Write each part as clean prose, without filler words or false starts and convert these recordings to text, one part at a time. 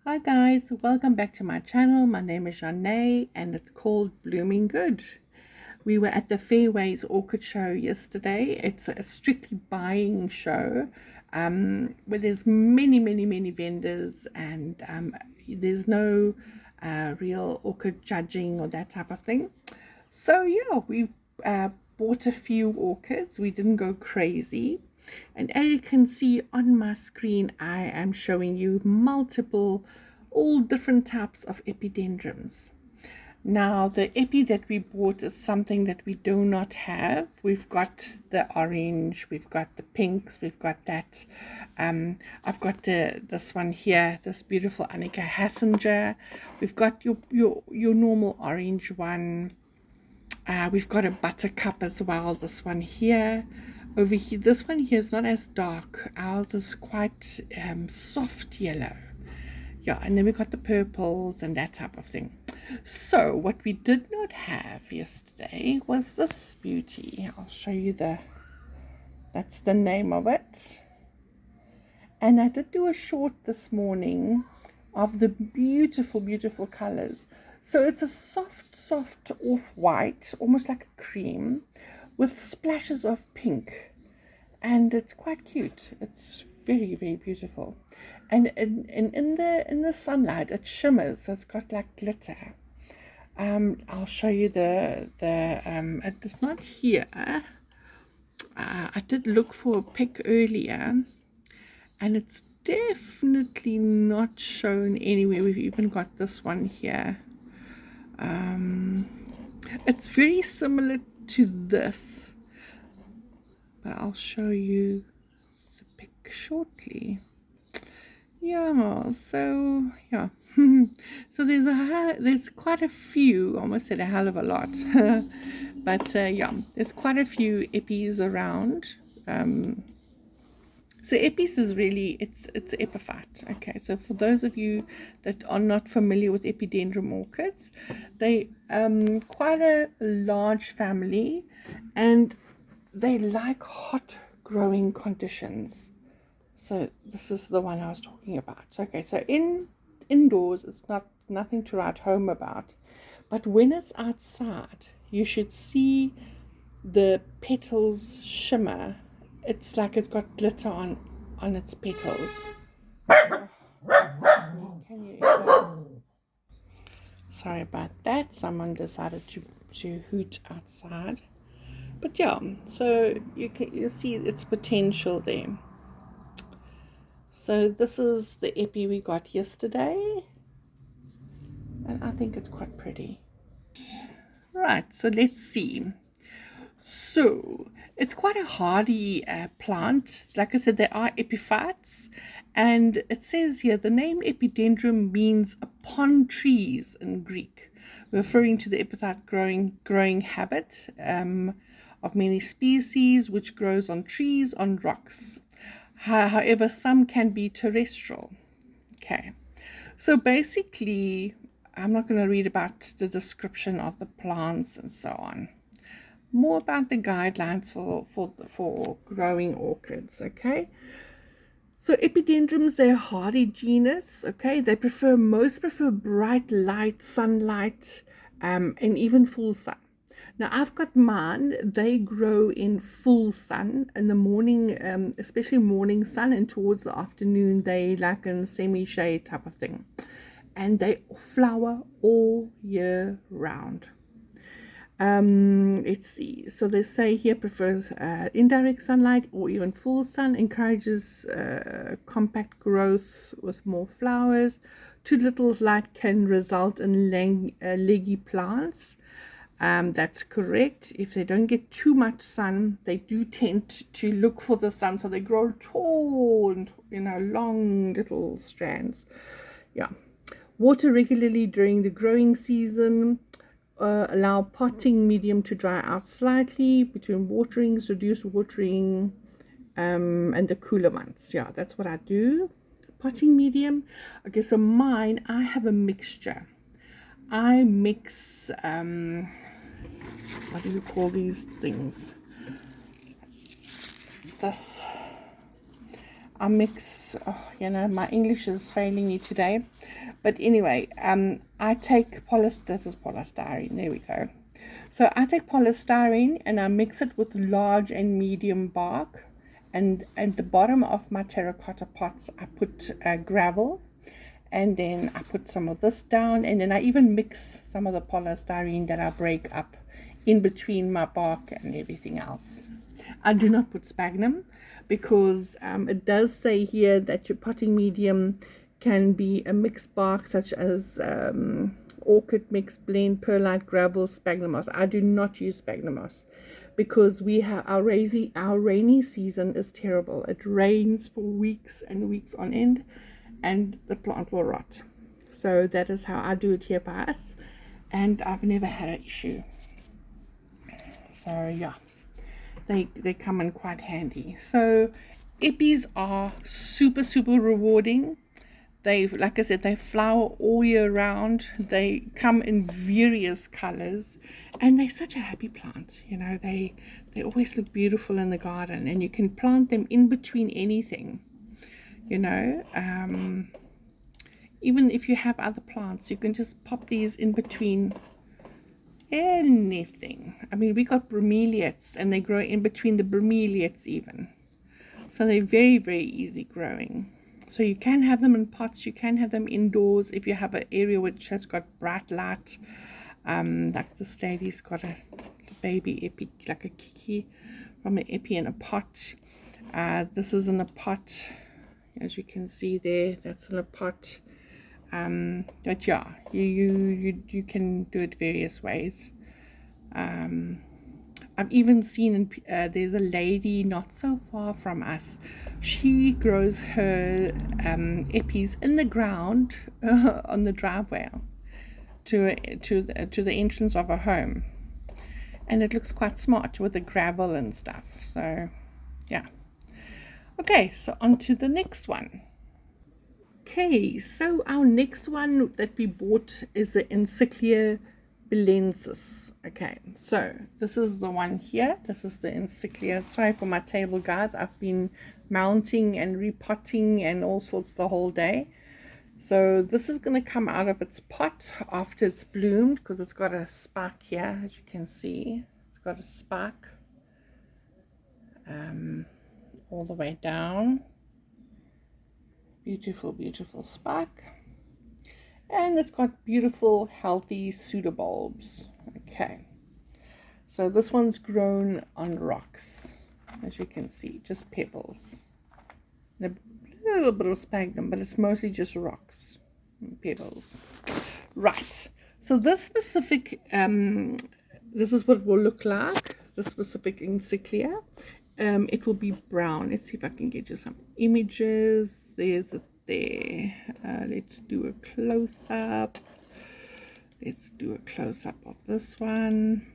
Hi guys, welcome back to my channel. My name is Janae and it's called Blooming Good. We were at the Fairways Orchid Show yesterday. It's a strictly buying show where there's many vendors and there's no real orchid judging or that type of thing. So yeah, we bought a few orchids. We didn't go crazy. And as you can see on my screen, I am showing you all different types of epidendrums. Now, the epi that we bought is something that we do not have. We've got the orange, we've got the pinks, we've got that. I've got this one here, this beautiful Annika Hassinger. We've got your normal orange one. We've got a buttercup as well, this one here. Over here, this one here is not as dark. Ours is quite soft yellow. Yeah, and then we got the purples and that type of thing. So what we did not have yesterday was this beauty. I'll show you that's the name of it. And I did do a short this morning of the beautiful colors. So it's a soft off-white, almost like a cream, with splashes of pink, and it's quite cute. It's very beautiful, and in the sunlight it shimmers, so it's got like glitter. I'll show you it is not here. I did look for a pic earlier and it's definitely not shown anywhere. We've even got this one here. It's very similar to this, but I'll show you the pic shortly. Yeah, so yeah. So there's quite a few, almost said a hell of a lot. But yeah, there's quite a few epis around. So epis is really, it's epiphyte. Okay, so for those of you that are not familiar with epidendrum orchids, they quite a large family, and they like hot growing conditions. So this is the one I was talking about. Okay, so indoors it's nothing to write home about, but when it's outside you should see the petals shimmer. It's like it's got glitter on its petals. Can you Sorry about that. Someone decided to hoot outside. But yeah, so you see its potential there. So this is the epi we got yesterday, and I think it's quite pretty. Right, so let's see. So it's quite a hardy plant. Like I said, there are epiphytes, and it says here the name epidendrum means upon trees in Greek, referring to the epiphyte growing habit of many species, which grows on trees, on rocks. However, some can be terrestrial. Okay, so basically, I'm not going to read about the description of the plants and so on. More about the guidelines for growing orchids. Okay, so epidendrums, they're a hardy genus. Okay, they most prefer bright light, sunlight, and even full sun. Now I've got mine, they grow in full sun in the morning, especially morning sun, and towards the afternoon they like in semi-shade type of thing, and they flower all year round. Let's see, so they say here prefers indirect sunlight or even full sun, encourages compact growth with more flowers. Too little light can result in leggy plants. That's correct. If they don't get too much sun, they do tend to look for the sun, so they grow tall and long little strands. Yeah, water regularly during the growing season. Allow potting medium to dry out slightly between waterings, reduce watering, and the cooler months. Yeah, that's what I do. Potting medium. Okay, so mine, I have a mixture. I mix, what do you call these things? This. I mix, oh, you know, my English is failing me today. But anyway, I take this is polystyrene, there we go. So I take polystyrene and I mix it with large and medium bark. And at the bottom of my terracotta pots, I put gravel. And then I put some of this down. And then I even mix some of the polystyrene that I break up in between my bark and everything else. I do not put sphagnum because it does say here that your potting medium can be a mixed bark such as orchid mix, blend, perlite, gravel, sphagnum moss. I do not use sphagnum moss because we have our rainy season is terrible. It rains for weeks and weeks on end and the plant will rot. So that is how I do it here by us, and I've never had an issue. So yeah, they come in quite handy. So epis are super rewarding. They, like I said, they flower all year round. They come in various colors, and they're such a happy plant. You know, they always look beautiful in the garden, and you can plant them in between anything. You know, even if you have other plants, you can just pop these in between anything. I mean, we got bromeliads, and they grow in between the bromeliads even. So they're very easy growing. So you can have them in pots, you can have them indoors if you have an area which has got bright light. Like this lady's got a baby epi, like a kiki from an epi in a pot. This is in a pot, as you can see there, that's in a pot. But yeah, you can do it various ways. I've even seen there's a lady not so far from us. She grows her epis in the ground on the driveway to the entrance of her home, and it looks quite smart with the gravel and stuff. So yeah. Okay, so on to the next one. Okay, so our next one that we bought is the Encyclia Belensis. Okay, so this is the one here. This is the Encyclia. Sorry for my table, guys. I've been mounting and repotting and all sorts the whole day. So this is going to come out of its pot after it's bloomed, because it's got a spike here, as you can see. It's got a spike all the way down. Beautiful spike. And it's got beautiful, healthy pseudobulbs. Okay. So this one's grown on rocks, as you can see, just pebbles. And a little bit of sphagnum, but it's mostly just rocks and pebbles. Right. So this specific, this is what it will look like, the specific Encyclia. It will be brown. Let's see if I can get you some images. There's it there. Let's do a close-up. Let's do a close-up of this one.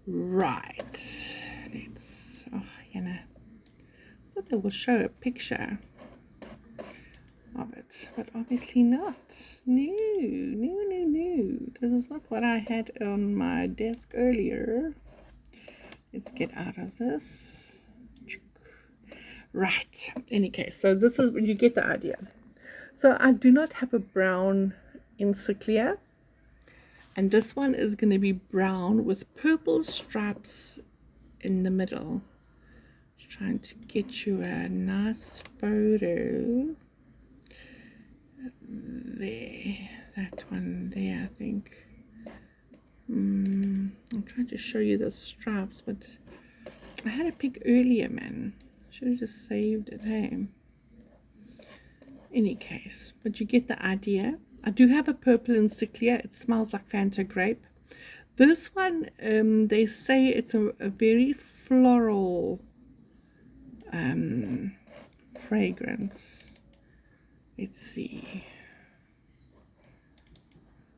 Right. Let's, you know, I thought they will show a picture of it, but obviously not. No. This is not what I had on my desk earlier. Let's get out of this. Right. Any case, so this is when you get the idea. So I do not have a brown Encyclia, and this one is going to be brown with purple stripes in the middle. Just trying to get you a nice photo. There, that one there, I think. I'm trying to show you the stripes, but I had a pic earlier, man. Should have just saved it, hey? Any case, but you get the idea. I do have a purple Encyclia. It smells like Fanta grape. This one, they say it's a very floral fragrance. Let's see.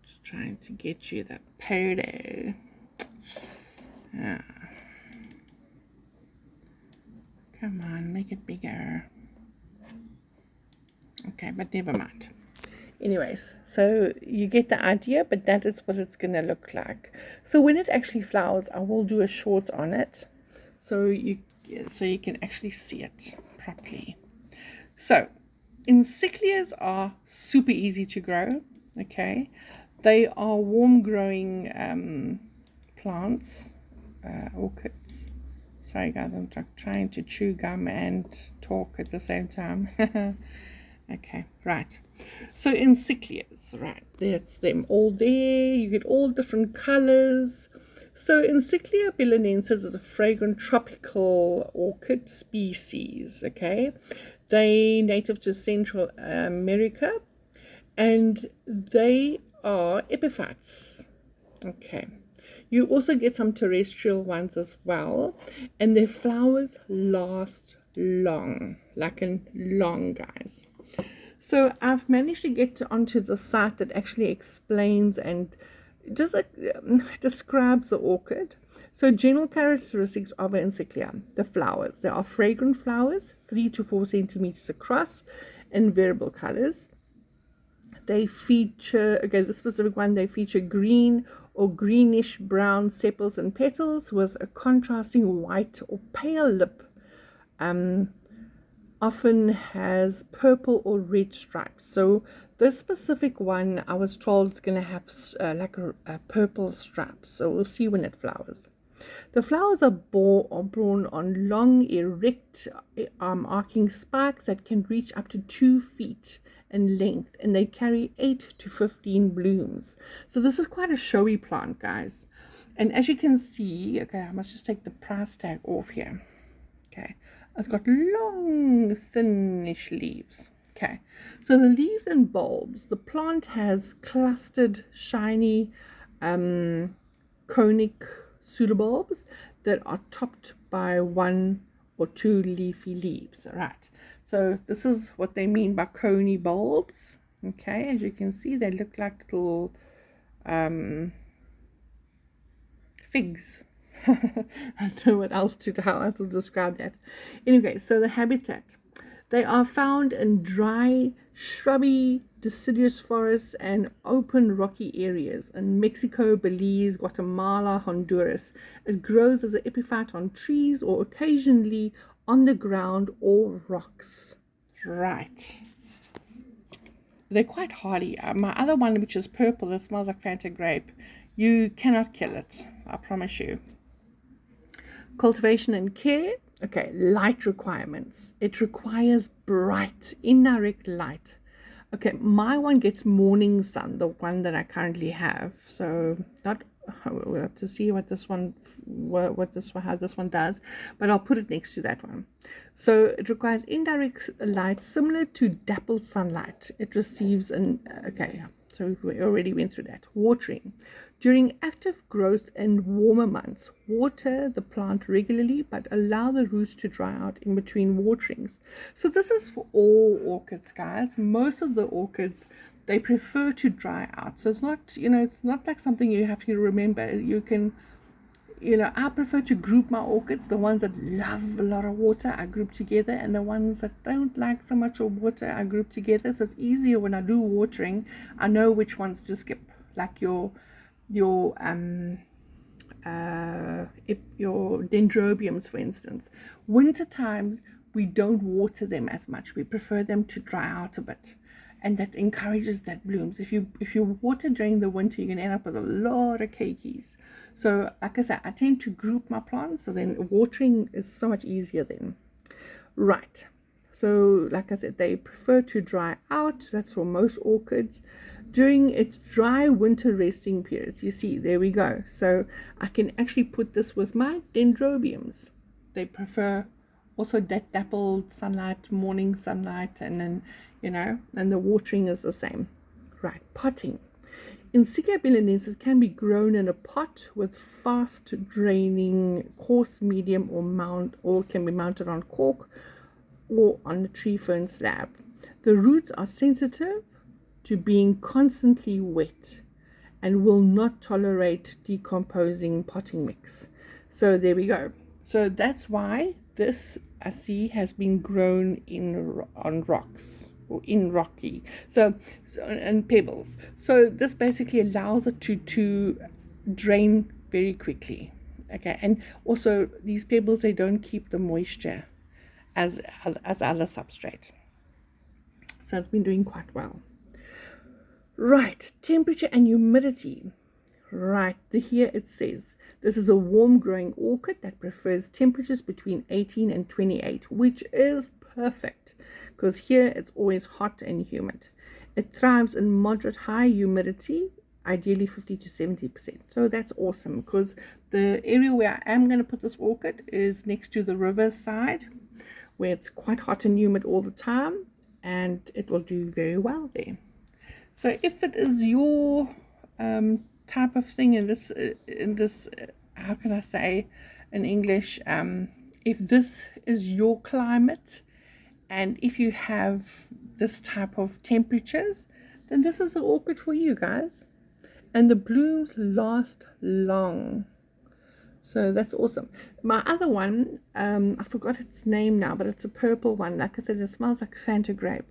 Just trying to get you the photo. Come on, make it bigger. Okay, but never mind. Anyways, so you get the idea, but that is what it's going to look like. So when it actually flowers, I will do a short on it, so you can actually see it properly. So encyclias are super easy to grow. Okay, they are warm growing plants, orchids. Sorry guys, I'm trying to chew gum and talk at the same time. Okay, right. So encyclias, right, that's them all there. You get all different colors. So Encyclia bilinensis is a fragrant tropical orchid species, okay? They native to Central America, and they are epiphytes, okay? You also get some terrestrial ones as well, and their flowers last long, like in long, guys. So I've managed to get onto the site that actually explains and just describes the orchid. So general characteristics of an encyclia: the flowers. There are fragrant flowers, 3 to 4 centimeters across, in variable colors. They feature, okay, the specific one, they feature green or greenish brown sepals and petals with a contrasting white or pale lip. Often has purple or red stripes. So this specific one, I was told, is going to have like a purple stripe. So we'll see when it flowers. The flowers are borne on long, erect, arcing spikes that can reach up to 2 feet in length, and they carry 8 to 15 blooms. So this is quite a showy plant, guys. And as you can see, okay, I must just take the price tag off here. Okay, it's got long, thinnish leaves. Okay, so the leaves and bulbs, the plant has clustered, shiny, conic pseudobulbs that are topped by 1 or 2 leafy leaves. All right, so this is what they mean by coney bulbs. Okay, as you can see, they look like little figs. I don't know what else how else to describe that. Anyway, so the habitat. They are found in dry, shrubby, deciduous forests and open rocky areas in Mexico, Belize, Guatemala, Honduras. It grows as an epiphyte on trees or occasionally on the ground or rocks. Right. They're quite hardy. My other one, which is purple, that smells like Fanta grape, you cannot kill it, I promise you. Cultivation and care. Okay, light requirements. It requires bright, indirect light. Okay, my one gets morning sun, the one that I currently have. So we'll have to see what this one, how this one does, but I'll put it next to that one. So it requires indirect light similar to dappled sunlight. It receives okay, so we already went through that. Watering. During active growth in warmer months, water the plant regularly, but allow the roots to dry out in between waterings. So this is for all orchids, guys. Most of the orchids, they prefer to dry out. So it's not, it's not like something you have to remember. You can, I prefer to group my orchids. The ones that love a lot of water, I group together, and the ones that don't like so much of water, I group together. So it's easier when I do watering. I know which ones to skip, like your dendrobiums, for instance. Winter times, we don't water them as much. We prefer them to dry out a bit, and that encourages that blooms. If you water during the winter, you're going to end up with a lot of cakeys. So like I said, I tend to group my plants, so then watering is so much easier then. Right, so like I said, they prefer to dry out. That's for most orchids. During its dry winter resting periods, you see, there we go. So I can actually put this with my dendrobiums. They prefer also that dappled sunlight, morning sunlight, and then, and the watering is the same. Right, potting. Encyclia bilinensis can be grown in a pot with fast draining coarse medium or can be mounted on cork or on a tree fern slab. The roots are sensitive to being constantly wet and will not tolerate decomposing potting mix. So there we go. So that's why this, I see, has been grown on rocks or in rocky, and pebbles. So this basically allows it to drain very quickly. Okay, and also these pebbles, they don't keep the moisture as other substrate. So it's been doing quite well. Right, temperature and humidity. Right, here it says this is a warm growing orchid that prefers temperatures between 18 and 28, which is perfect because here it's always hot and humid. It thrives in moderate high humidity, ideally 50 to 70%. So that's awesome because the area where I am going to put this orchid is next to the riverside where it's quite hot and humid all the time, and it will do very well there. So if it is your type of thing in this how can I say in English, if this is your climate and if you have this type of temperatures, then this is an orchid for you guys, and the blooms last long. So that's awesome. My other one, I forgot its name now, but it's a purple one. Like I said, it smells like Santa grape.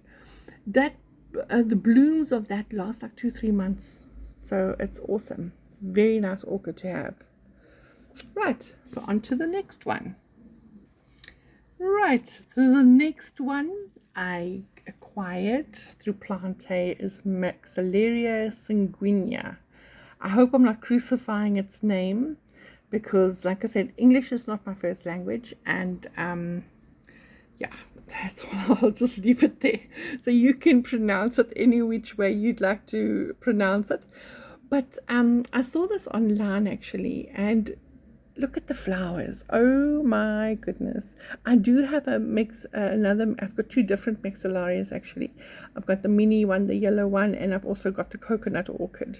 That the blooms of that last like 2-3 months. So it's awesome. Very nice orchid to have. Right, so on to the next one. Right, so the next one I acquired through Plante is Maxillaria sanguinea. I hope I'm not crucifying its name because, like I said, English is not my first language, and yeah, that's why I'll just leave it there. So you can pronounce it any which way you'd like to pronounce it. But I saw this online actually, and look at the flowers. Oh my goodness. I do have a mix, I've got two different Maxillarias actually. I've got the mini one, the yellow one, and I've also got the coconut orchid,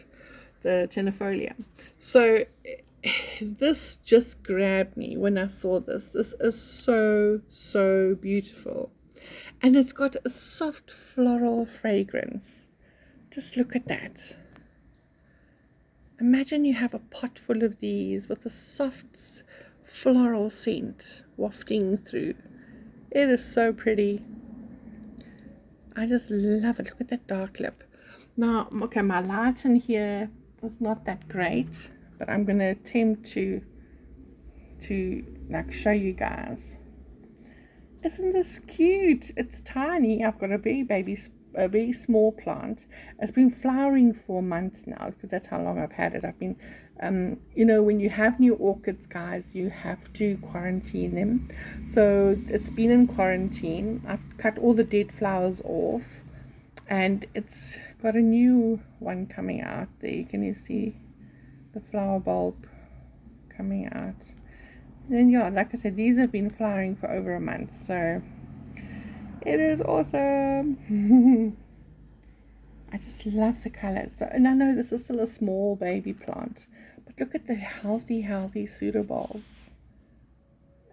the tenafolia. So this just grabbed me when I saw this. This is so beautiful. And it's got a soft floral fragrance. Just look at that. Imagine you have a pot full of these with a soft floral scent wafting through. It is so pretty. I just love it. Look at that dark lip. Now, okay, my light in here is not that great, but I'm going to attempt to like show you guys. Isn't this cute? It's tiny. I've got a very small plant. It's been flowering for a month now because that's how long I've had it. I've been, you know, when you have new orchids, guys, you have to quarantine them. So it's been in quarantine. I've cut all the dead flowers off, and it's got a new one coming out there. Can you see the flower bulb coming out? And then, yeah, like I said, these have been flowering for over a month, so it is awesome. I just love the colors. So, and I know this is still a small baby plant, but look at the healthy pseudobulbs.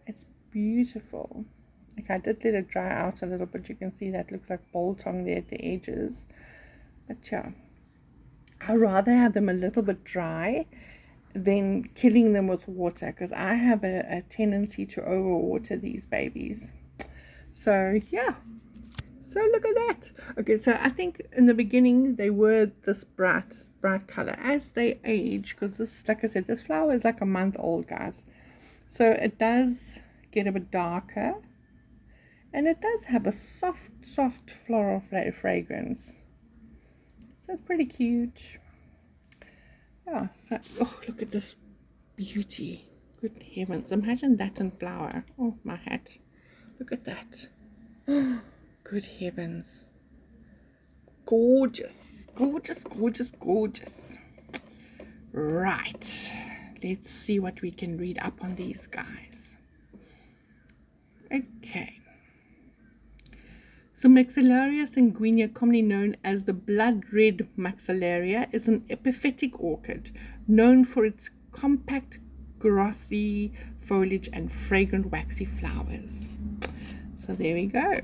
It's beautiful. Like, I did let it dry out a little bit. You can see that looks like biltong there at the edges. But yeah, I'd rather have them a little bit dry than killing them with water, because I have a tendency to overwater these babies. So yeah, so look at that. Okay, so I think in the beginning they were this bright color. As they age, because this, like I said, this flower is like a month old, guys, so it does get a bit darker, and it does have a soft floral fragrance. So it's pretty cute. Yeah, so, oh, look at this beauty. Good heavens, imagine that in flower. Oh, my hat. Look at that. Oh, good heavens. Gorgeous. Right. Let's see what we can read up on these guys. Okay. So Maxillaria sanguinea, commonly known as the blood red maxillaria, is an epiphytic orchid known for its compact, glossy foliage and fragrant waxy flowers. So there we go.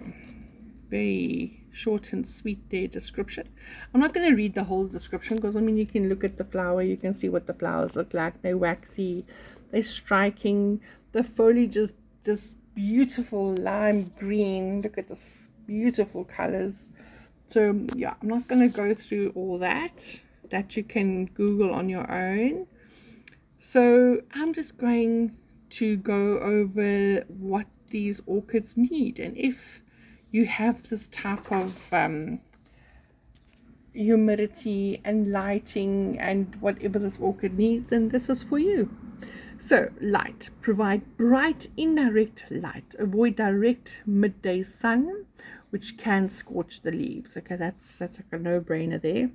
Very short and sweet their description. I'm not going to read the whole description because, I mean, you can look at the flower, you can see what the flowers look like. They're waxy, they're striking. The foliage is this beautiful lime green. Look at this beautiful colors. So yeah, I'm not going to go through all that you can Google on your own. So I'm just going to go over what these orchids need. And if you have this type of humidity and lighting and whatever this orchid needs, then this is for you. So light, provide bright indirect light, avoid direct midday sun which can scorch the leaves. Okay, that's like a no-brainer there.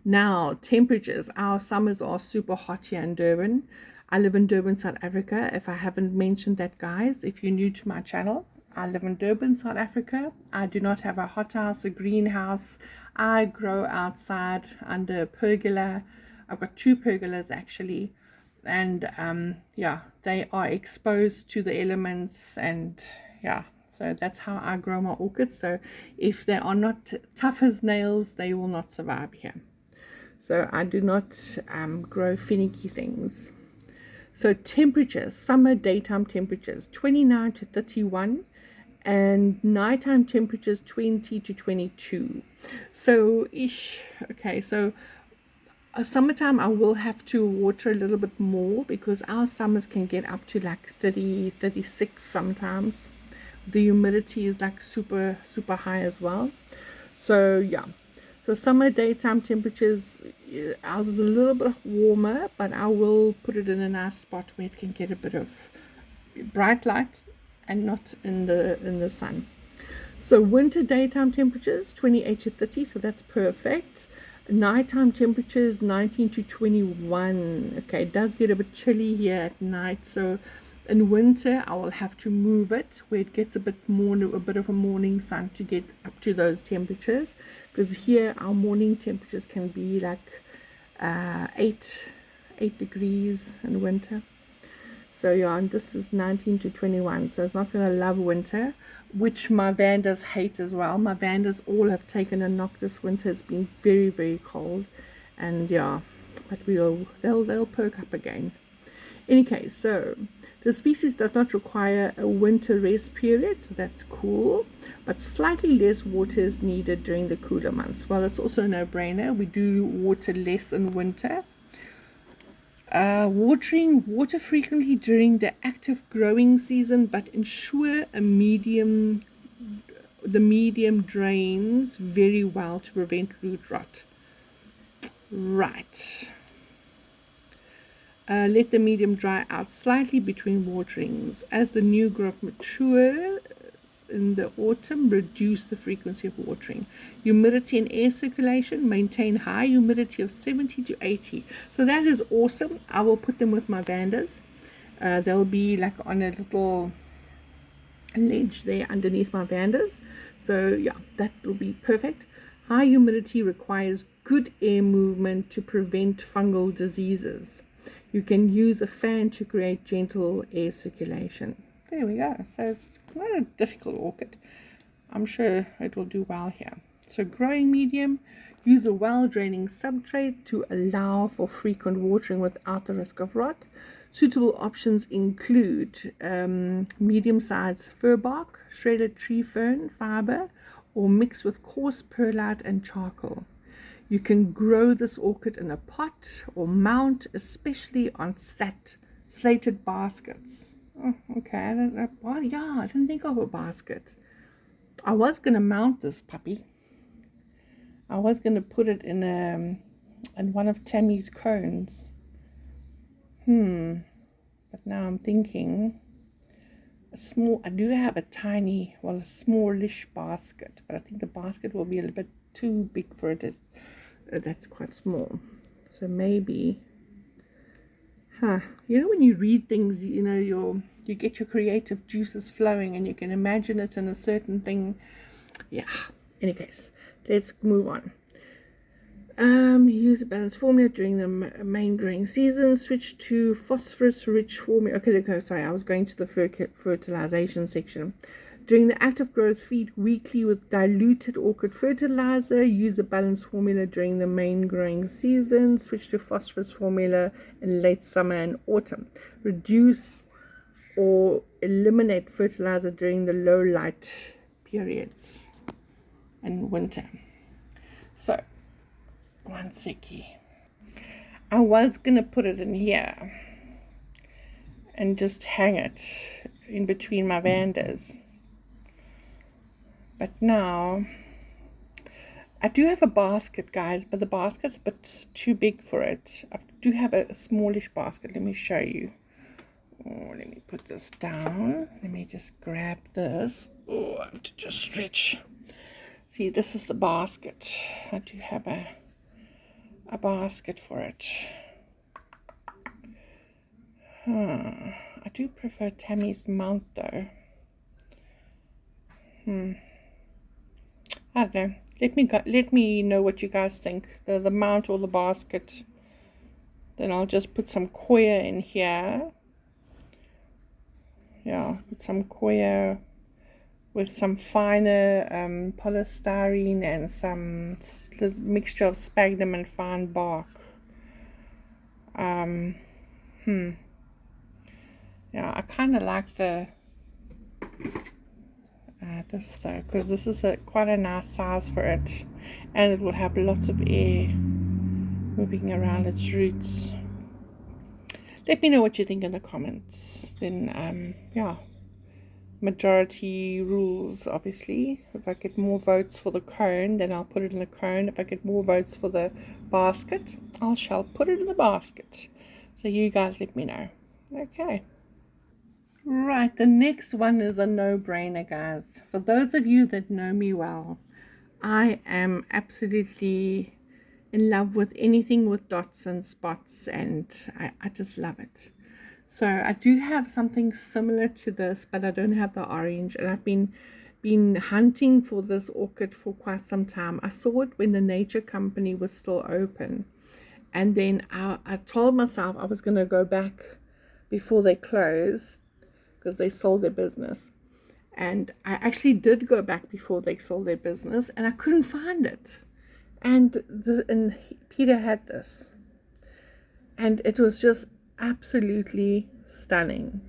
Now temperatures, our summers are super hot here in Durban. I live in Durban, South Africa. If I haven't mentioned that, guys, if you're new to my channel, I live in Durban, South Africa. I do not have a hothouse, a greenhouse. I grow outside under a pergola. I've got 2 pergolas actually, and yeah, they are exposed to the elements, and yeah, so that's how I grow my orchids. So if they are not tough as nails, they will not survive here. So I do not grow finicky things. So temperatures, summer daytime temperatures 29 to 31 and nighttime temperatures 20 to 22. So okay, so summertime I will have to water a little bit more because our summers can get up to like 30, 36 sometimes. The humidity is like super high as well. So yeah, so summer daytime temperatures, ours is a little bit warmer, but I will put it in a nice spot where it can get a bit of bright light and not in the sun. So winter daytime temperatures 28 to 30, so that's perfect. Nighttime temperatures 19 to 21. Okay, it does get a bit chilly here at night, so in winter I will have to move it where it gets a bit of a morning sun to get up to those temperatures, because here our morning temperatures can be like 8 degrees in winter. So yeah, and this is 19 to 21, so it's not going to love winter, which my Vandas hate as well. My Vandas all have taken a knock this winter. It's been very cold, and yeah, but they'll perk up again. Any case, so the species does not require a winter rest period, so that's cool, but slightly less water is needed during the cooler months. Well, it's also a no-brainer. We do water less in winter. Water frequently during the active growing season, but ensure the medium drains very well to prevent root rot. Right. Let the medium dry out slightly between waterings. As the new growth matures in the autumn, reduce the frequency of watering. Humidity and air circulation, maintain high humidity of 70 to 80. So that is awesome. I will put them with my Vandas. They'll be like on a little ledge there underneath my Vandas. So yeah, that will be perfect. High humidity requires good air movement to prevent fungal diseases. You can use a fan to create gentle air circulation. There we go. So it's quite a difficult orchid. I'm sure it will do well here. So growing medium, use a well-draining substrate to allow for frequent watering without the risk of rot. Suitable options include medium-sized fir bark, shredded tree fern fiber, or mix with coarse perlite and charcoal. You can grow this orchid in a pot or mount, especially on slated baskets. Oh, okay, I don't know. Well, yeah, I didn't think of a basket. I was going to mount this puppy. I was going to put it in one of Tammy's cones. But now I'm thinking I do have a smallish basket, but I think the basket will be a little bit too big for it. That's quite small. So maybe, you know, when you read things, you know, you get your creative juices flowing and you can imagine it in a certain thing. Yeah, any case, let's move on. Use a balanced formula during the main growing season. Switch to phosphorus rich formula. Okay, sorry, I was going to the fertilization section. During the active growth, feed weekly with diluted orchid fertilizer. Use a balanced formula during the main growing season. Switch to phosphorus formula in late summer and autumn. Reduce or eliminate fertilizer during the low light periods and winter. So, one seckie. I was going to put it in here and just hang it, in between my vandas. But now I do have a basket, guys, but the basket's a bit too big for it. I do have a smallish basket. Let me show you. Oh, let me put this down. Let me just grab this. Oh, I have to just stretch. See, this is the basket. I do have a basket for it. I do prefer Tammy's mount though. I don't know. Let me know what you guys think. The mount or the basket. Then I'll just put some coir in here. Yeah, put some coir with some finer polystyrene and some mixture of sphagnum and fine bark. Yeah, I kind of like the this though, because this is quite a nice size for it, and it will have lots of air moving around its roots. Let me know what you think in the comments. Then yeah, majority rules, obviously. If I get more votes for the cone, then I'll put it in the cone. If I get more votes for the basket, I shall put it in the basket. So you guys let me know. Okay. Right, the next one is a no-brainer, guys. For those of you that know me well, I am absolutely in love with anything with dots and spots, and I just love it. So I do have something similar to this, but I don't have the orange, and I've been hunting for this orchid for quite some time. I saw it when the Nature Company was still open, and then I told myself I was going to go back before they closed, because they sold their business. And I actually did go back before they sold their business, and I couldn't find it. And Peter had this, and it was just absolutely stunning.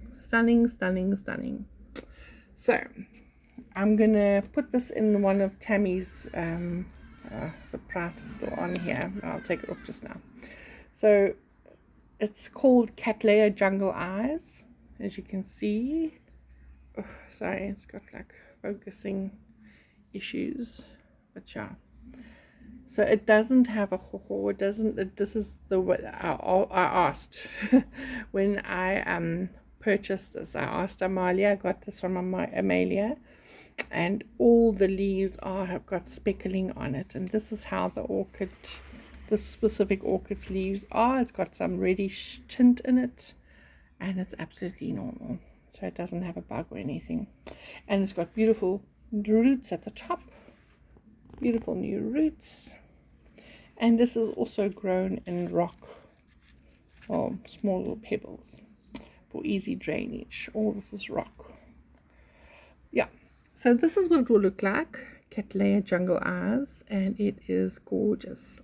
So I'm gonna put this in one of Tammy's the price is still on here. I'll take it off just now. So it's called Cattleya Jungle Eyes, as you can see. Oh, sorry, it's got like focusing issues, but yeah. So it doesn't have a ho-ho. It doesn't. This is the way I asked when I purchased this. I asked Amalia. I got this from Amalia, and all the leaves have got speckling on it. And this is how the orchid, this specific orchid's leaves are. It's got some reddish tint in it, and it's absolutely normal. So it doesn't have a bug or anything, and it's got beautiful roots at the top. Beautiful new roots. And this is also grown in rock or small little pebbles for easy drainage. All this is rock. Yeah, so this is what it will look like. Cattleya Jungle Eyes, and it is gorgeous.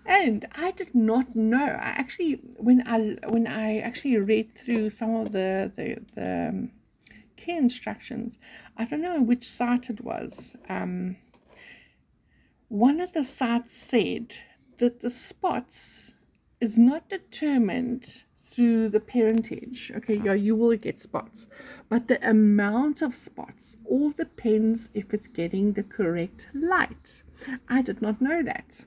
And I did not know. I actually, when I actually read through some of the care instructions, I don't know which site it was. One of the sites said that the spots is not determined through the parentage. Okay, yeah, you will get spots, but the amount of spots all depends if it's getting the correct light. I did not know that.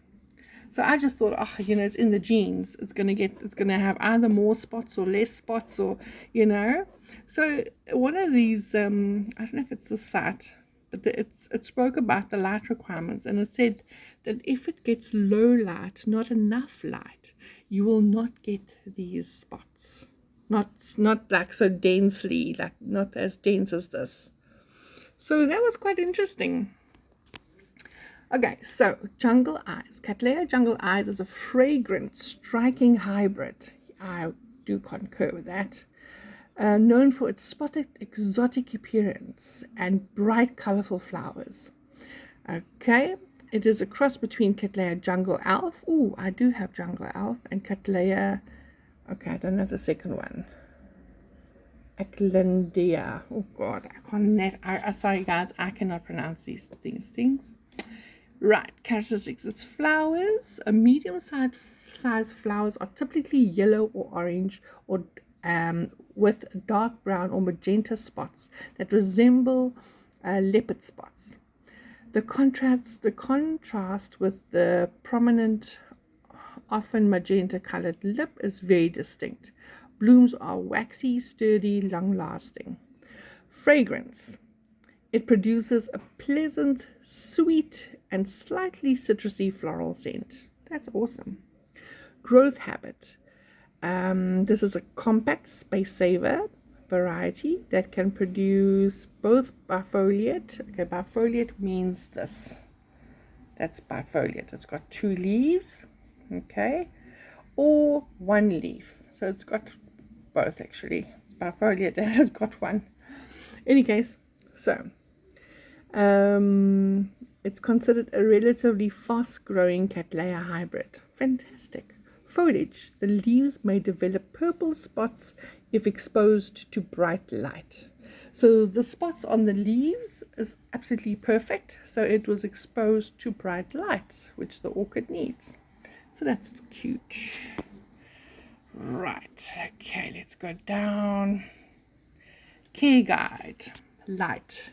So I just thought, oh, you know, it's in the genes. It's gonna have either more spots or less spots, or, you know. So one of these, I don't know if it's the site, but it spoke about the light requirements, and it said that if it gets low light, not enough light, you will not get these spots. Not like so densely, like not as dense as this. So that was quite interesting. Okay, so Jungle Eyes. Cattleya Jungle Eyes is a fragrant, striking hybrid. I do concur with that. Known for its spotted, exotic appearance and bright, colorful flowers. Okay, it is a cross between Cattleya Jungle Elf. Oh, I do have Jungle Elf, and Cattleya. Okay, I don't know the second one. Eclandia. Oh God, I can't. Sorry guys, I cannot pronounce these things. Right, characteristics. Its flowers, medium-sized flowers, are typically yellow or orange or with dark brown or magenta spots that resemble leopard spots. The contrast with the prominent, often magenta colored lip is very distinct. Blooms are waxy, sturdy, long lasting. Fragrance. It produces a pleasant, sweet, and slightly citrusy floral scent. That's awesome. Growth habit. This is a compact space saver variety that can produce both bifoliate. Okay, bifoliate means this. That's bifoliate. It's got 2 leaves, okay, or 1 leaf. So it's got both actually. It's bifoliate and it's got one. Any case, so it's considered a relatively fast-growing Cattleya hybrid. Fantastic. Foliage. The leaves may develop purple spots if exposed to bright light. So the spots on the leaves is absolutely perfect. So it was exposed to bright light, which the orchid needs. So that's cute. Right. Okay, let's go down. Care guide. Light.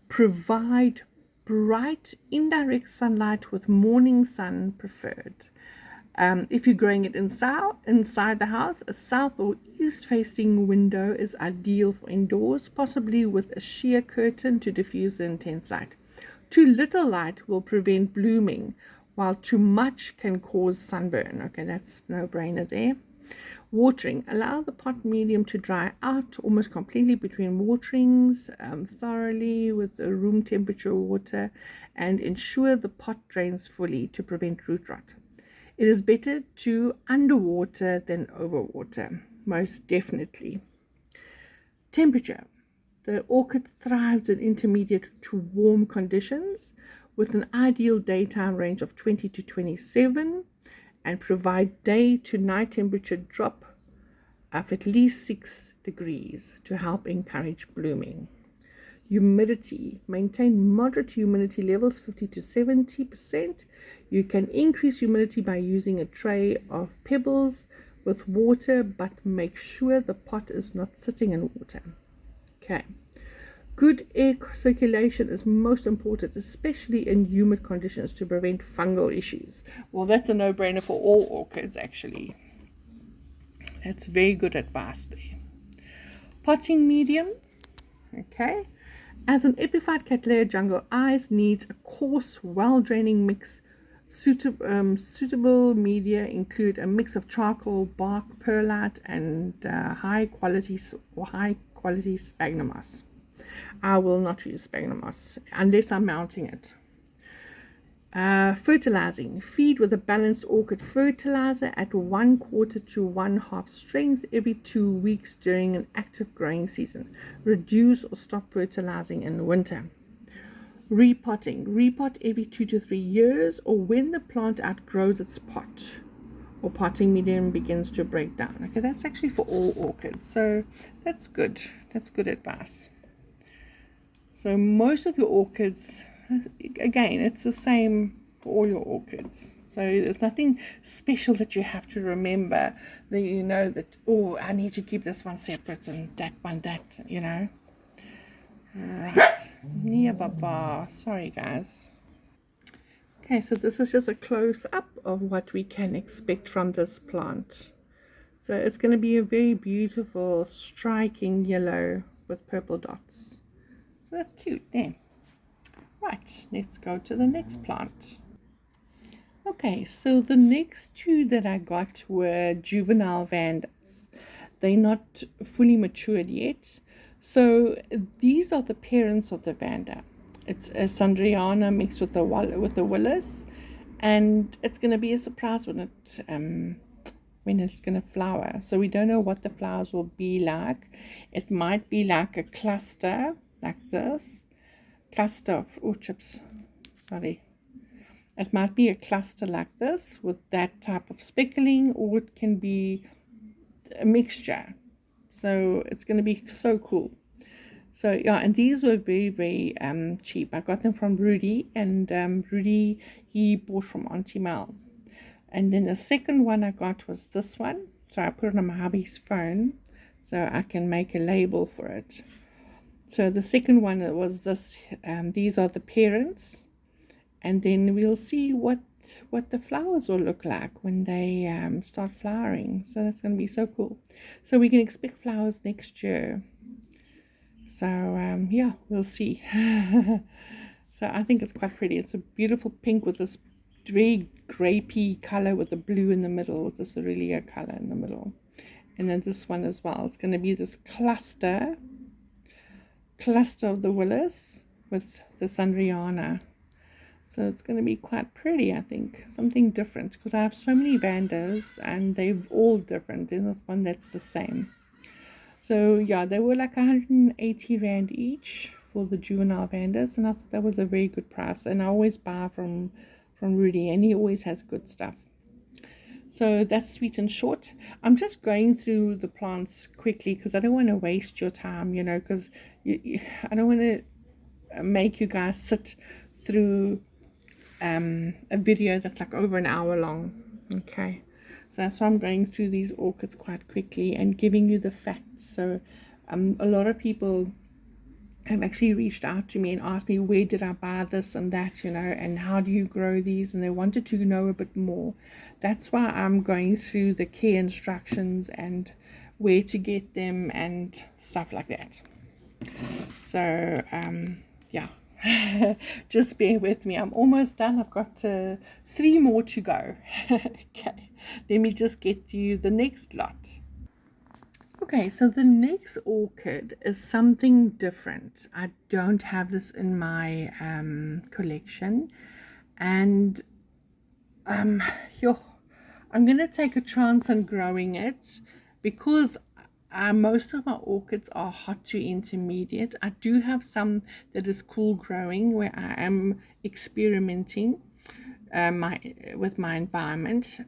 Provide bright indirect sunlight with morning sun preferred. If you're growing it inside the house, a south or east facing window is ideal for indoors, possibly with a sheer curtain to diffuse the intense light. Too little light will prevent blooming, while too much can cause sunburn. Okay, that's no brainer there. Watering. Allow the pot medium to dry out almost completely between waterings, thoroughly with room temperature water, and ensure the pot drains fully to prevent root rot. It is better to underwater than overwater, most definitely. Temperature. The orchid thrives in intermediate to warm conditions with an ideal daytime range of 20 to 27 and provide day to night temperature drop of at least 6 degrees to help encourage blooming. Humidity. Maintain moderate humidity levels, 50 to 70%. You can increase humidity by using a tray of pebbles with water, but make sure the pot is not sitting in water. Okay. Good air circulation is most important, especially in humid conditions, to prevent fungal issues. Well, that's a no-brainer for all orchids, actually. That's very good advice there. Potting medium. Okay. As an epiphyte Cattleya jungle eyes needs a coarse, well-draining mix. Suitable media include a mix of charcoal, bark, perlite, and high-quality sphagnum moss. I will not use sphagnum moss unless I'm mounting it. Fertilizing. Feed with a balanced orchid fertilizer at 1/4 to 1/2 strength every 2 weeks during an active growing season. Reduce or stop fertilizing in winter. Repotting. Repot every 2 to 3 years or when the plant outgrows its pot or potting medium begins to break down. Okay, that's actually for all orchids. So that's good. That's good advice. So most of your orchids, again, it's the same for all your orchids. So there's nothing special that you have to remember that you know that, oh, I need to keep this one separate and that one that, you know. Right. Nia Baba. Sorry, guys. Okay, so this is just a close-up of what we can expect from this plant. So it's going to be a very beautiful, striking yellow with purple dots. So that's cute there. Right, let's go to the next plant. Okay, so the next two that I got were juvenile vandas. They're not fully matured yet. So these are the parents of the vanda. It's a Sandriana mixed with the Willis, and it's going to be a surprise when it's going to flower. So we don't know what the flowers will be like. It might be like a cluster like this. Cluster of chips. Sorry. It might be a cluster like this with that type of speckling, or it can be a mixture. So it's going to be so cool. So yeah, and these were very, very cheap. I got them from Rudy, and Rudy, he bought from Auntie Mel. And then the second one I got was this one. So I put it on my hubby's phone so I can make a label for it. So the second one was this. These are the parents, and then we'll see what the flowers will look like when they start flowering. So that's going to be so cool. So we can expect flowers next year. So yeah, we'll see. So I think it's quite pretty. It's a beautiful pink with this very grapey color with the blue in the middle, with this Aurelia color in the middle. And then this one as well. It's going to be this cluster of the Willis with the Sandriana. So it's going to be quite pretty, I think. Something different, because I have so many Vandas and they're all different. There's not one that's the same. So yeah, they were like 180 Rand each for the juvenile Vandas, and I thought that was a very good price. And I always buy from Rudy, and he always has good stuff. So that's sweet and short. I'm just going through the plants quickly because I don't want to waste your time, because I don't want to make you guys sit through a video that's like over an hour long. Okay, so that's why I'm going through these orchids quite quickly and giving you the facts. So a lot of people have actually reached out to me and asked me, where did I buy this and that, and how do you grow these, and they wanted to know a bit more. That's why I'm going through the care instructions and where to get them and stuff like that. So yeah, just bear with me. I'm almost done. I've got 3 more to go. Okay, let me just get you the next lot. Okay, so the next orchid is something different. I don't have this in my collection, and I'm going to take a chance on growing it because most of my orchids are hot to intermediate. I do have some that is cool growing where I am experimenting with my environment,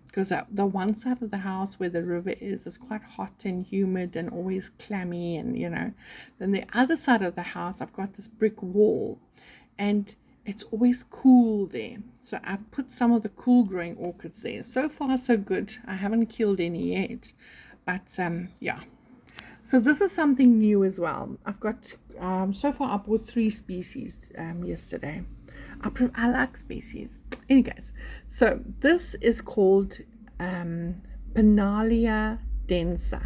because the one side of the house where the river is quite hot and humid and always clammy, and then the other side of the house I've got this brick wall and it's always cool there. So I've put some of the cool growing orchids there. So far so good. I haven't killed any yet, but yeah. So this is something new as well. I've got so far I bought 3 species yesterday. I like species. Anyways, so this is called Penalia densa.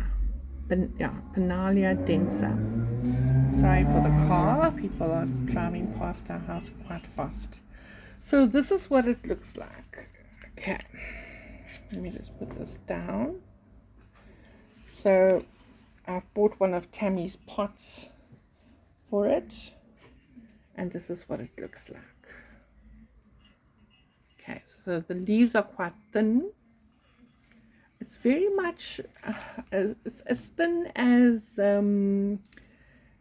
Penalia densa. Sorry for the car. People are driving past our house quite fast. So this is what it looks like. Okay, let me just put this down. So I've bought one of Tammy's pots for it, and this is what it looks like. Okay, so the leaves are quite thin. It's very much as thin as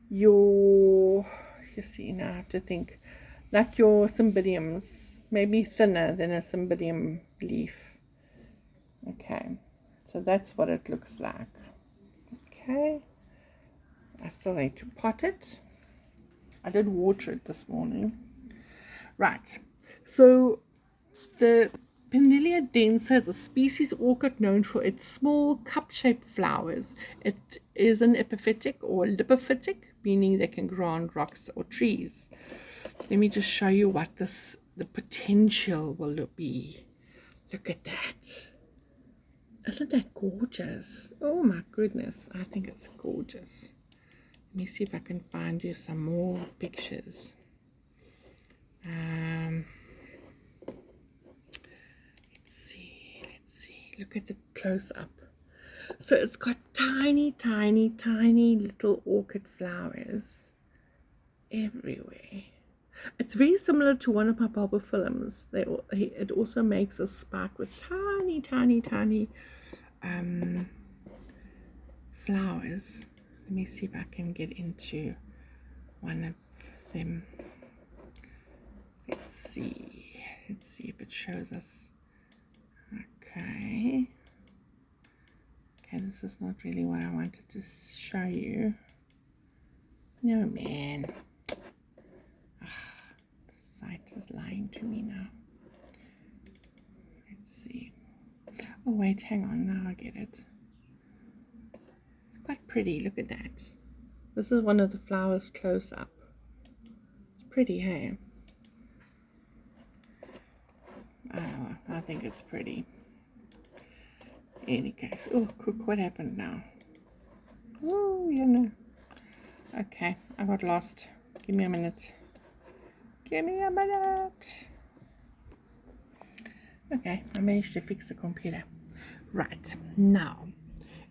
you see, now I have to think, like your cymbidiums, maybe thinner than a cymbidium leaf. Okay, so that's what it looks like. Okay, I still need to pot it. I did water it this morning. Right, so the Penalia densa is a species orchid known for its small cup-shaped flowers. It is an epiphytic or lipophytic, meaning they can grow on rocks or trees. Let me just show you what the potential will be. Look at that. Isn't that gorgeous? Oh my goodness, I think it's gorgeous. Let me see if I can find you some more pictures. Let's see. Look at the close-up. So it's got tiny, tiny, tiny little orchid flowers everywhere. It's very similar to one of my bulbophyllums. It also makes a spike with tiny, tiny, tiny flowers. Let me see if I can get into one of them. Let's see if it shows us. Okay, this is not really what I wanted to show you. No, man. The site is lying to me now. Let's see. Oh wait, hang on, now I get it. It's quite pretty, look at that. This is one of the flowers close up. It's pretty, hey? Oh, I think it's pretty. In any case, oh, cook, what happened now? Oh, you know. Okay, I got lost. Give me a minute. Give me a minute. Okay, I managed to fix the computer. Right, now,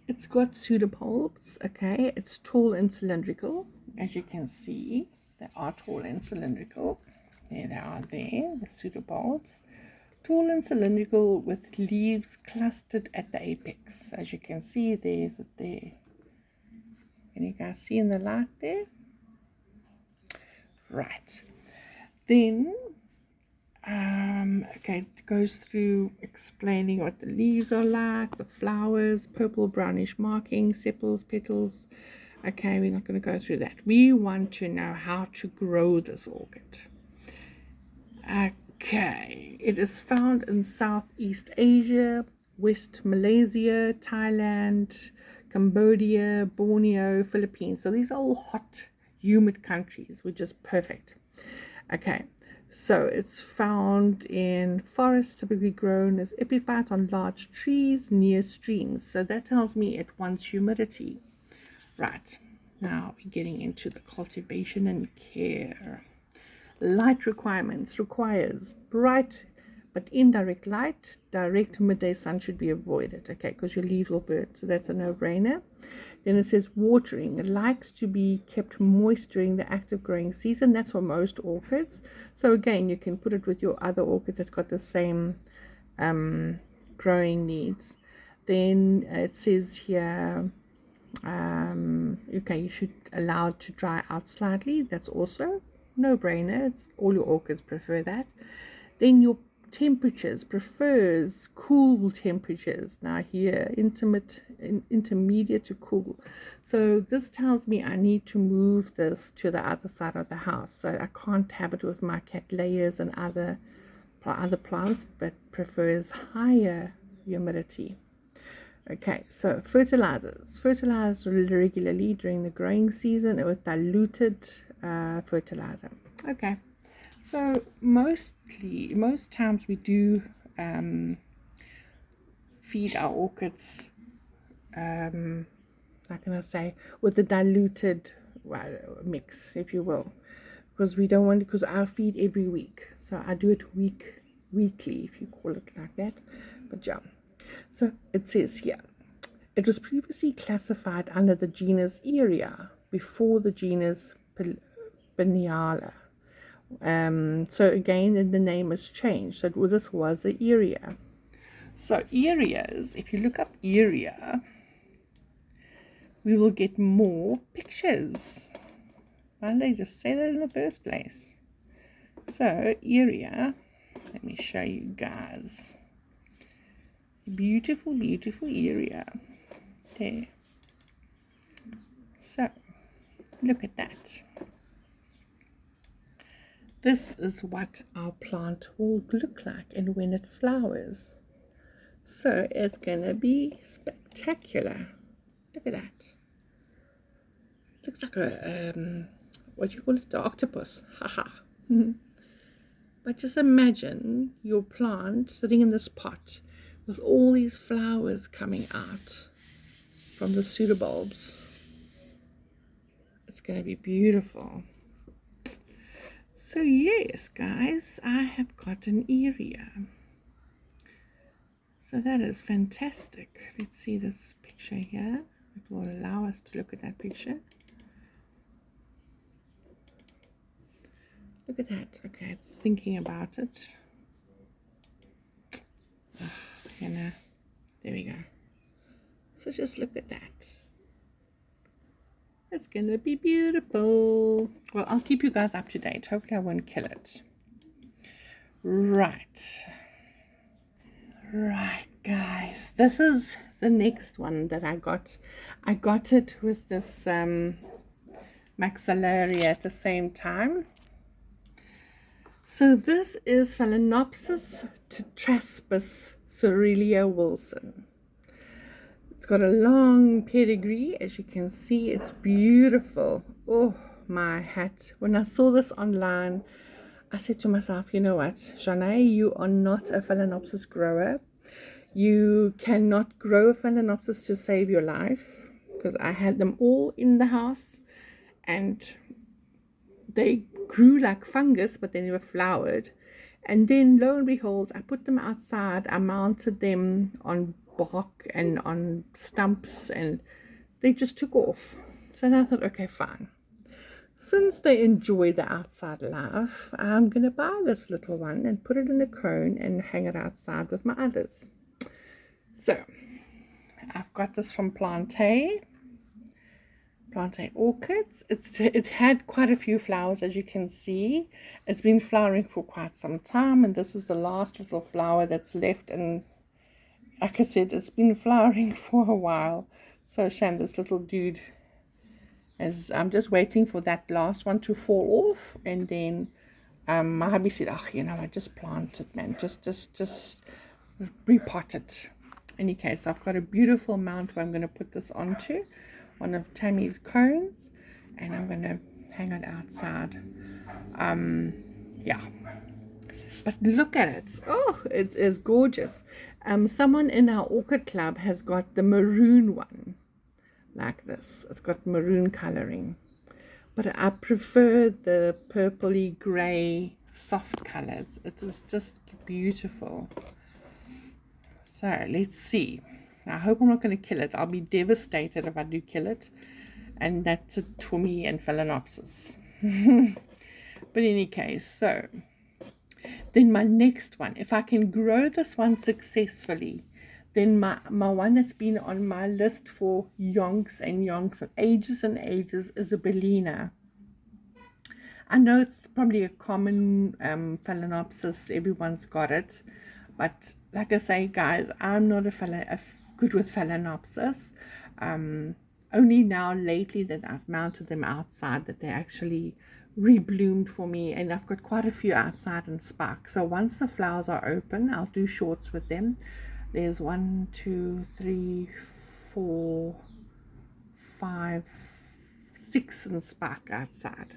it's got pseudobulbs, okay? It's tall and cylindrical. As you can see, they are tall and cylindrical. There they are there, the pseudobulbs. Tall and cylindrical with leaves clustered at the apex. As you can see, there's it there. Can you guys see in the light there? Right. Then, okay, it goes through explaining what the leaves are like, the flowers, purple brownish markings, sepals, petals. Okay, we're not going to go through that. We want to know how to grow this orchid. Okay, it is found in Southeast Asia, West Malaysia, Thailand, Cambodia, Borneo, Philippines. So these are all hot, humid countries, which is perfect. Okay, so it's found in forests, typically grown as epiphytes on large trees near streams. So that tells me it wants humidity. Right, now we're getting into the cultivation and care. Light requirements requires bright but indirect light. Direct midday sun should be avoided, okay, because your leaves will burn, so that's a no-brainer. Then it says watering. It likes to be kept moist during the active growing season. That's for most orchids. So again, you can put it with your other orchids that's got the same growing needs. Then it says here, okay, you should allow it to dry out slightly. That's also no-brainer. It's all your orchids prefer that. Then your temperatures prefers cool temperatures. Now here, intermediate to cool. So this tells me I need to move this to the other side of the house. So I can't have it with my cattleyas and other plants, but prefers higher humidity. Okay, so fertilizers. Fertilize regularly during the growing season with diluted fertilizer. Okay, so most times we do feed our orchids, how can I say, with the diluted mix, if you will, because we don't want, because I feed every week, so I do it weekly, if you call it like that. But yeah. So it says here, it was previously classified under the genus Eria before the genus Beniala. So again, the name has changed. So this was the Eria. So Erias, if you look up Eria, we will get more pictures. Why did they just say that in the first place? So Eria, let me show you guys. Beautiful, beautiful area there. So look at that. This is what our plant will look like and when it flowers. So it's gonna be spectacular. Look at that. Looks like a what do you call it? The octopus. Haha. But just imagine your plant sitting in this pot with all these flowers coming out from the pseudobulbs. It's going to be beautiful. So yes, guys, I have got an area. So that is fantastic. Let's see this picture here. It will allow us to look at that picture. Look at that. Okay, it's thinking about it. You know, there we go. So just look at that. It's gonna be beautiful. Well, I'll keep you guys up to date. Hopefully I won't kill it. Right, guys, this is the next one that I got. I got it with this maxillaria at the same time. So this is Phalaenopsis tetraspis Cerealia Wilson. It's got a long pedigree, as you can see. It's beautiful. Oh, my hat. When I saw this online, I said to myself, you know what, Janae, you are not a Phalaenopsis grower. You cannot grow a Phalaenopsis to save your life, because I had them all in the house and they grew like fungus, but they never flowered. And then lo and behold, I put them outside. I mounted them on bark and on stumps, and they just took off. So then I thought, okay, fine. Since they enjoy the outside life, I'm going to buy this little one and put it in a cone and hang it outside with my others. So I've got this from Plantain Orchids. It had quite a few flowers, as you can see. It's been flowering for quite some time, and this is the last little flower that's left. And like I said, it's been flowering for a while. So shame, this little dude, as I'm just waiting for that last one to fall off, and then my hubby said, oh, you know, I just plant it, man, just repot it. In any case, I've got a beautiful mount where I'm going to put this onto one of Tammy's cones, and I'm going to hang it outside. Yeah, but look at it. Oh, it is gorgeous. Someone in our orchid club has got the maroon one, like this. It's got maroon coloring, but I prefer the purpley gray soft colors. It is just beautiful. So let's see. I hope I'm not going to kill it. I'll be devastated if I do kill it, and that's it for me and Phalaenopsis. But in any case, so then my next one, if I can grow this one successfully, then my one that's been on my list for yonks and ages and ages is a Bellina. I know it's probably a common Phalaenopsis, everyone's got it, but like I say, guys, I'm not good with Phalaenopsis. Only now lately that I've mounted them outside that they actually rebloomed for me, and I've got quite a few outside in spark. So once the flowers are open, I'll do shorts with them. There's 1, 2, 3, 4, 5, 6 in spark outside.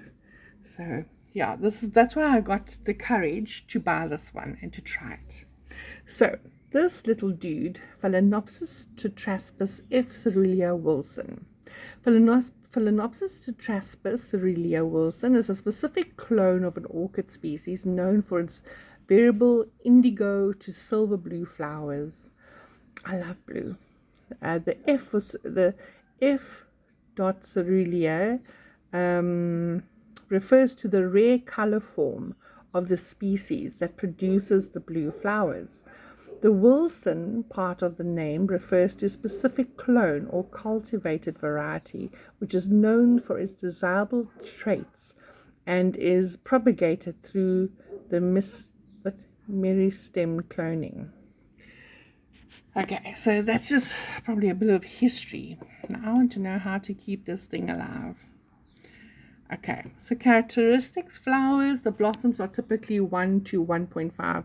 So yeah, that's why I got the courage to buy this one and to try it. So this little dude, Phalaenopsis tetraspis F. Cerealia Wilson. Phalaenopsis tetraspis Cerealia Wilson is a specific clone of an orchid species known for its variable indigo to silver blue flowers. I love blue. The F dot Cerealia refers to the rare color form of the species that produces the blue flowers. The Wilson part of the name refers to a specific clone or cultivated variety which is known for its desirable traits and is propagated through the meristem cloning. Okay, so that's just probably a bit of history. Now I want to know how to keep this thing alive. Okay, so characteristics: flowers, the blossoms are typically 1 to 1.5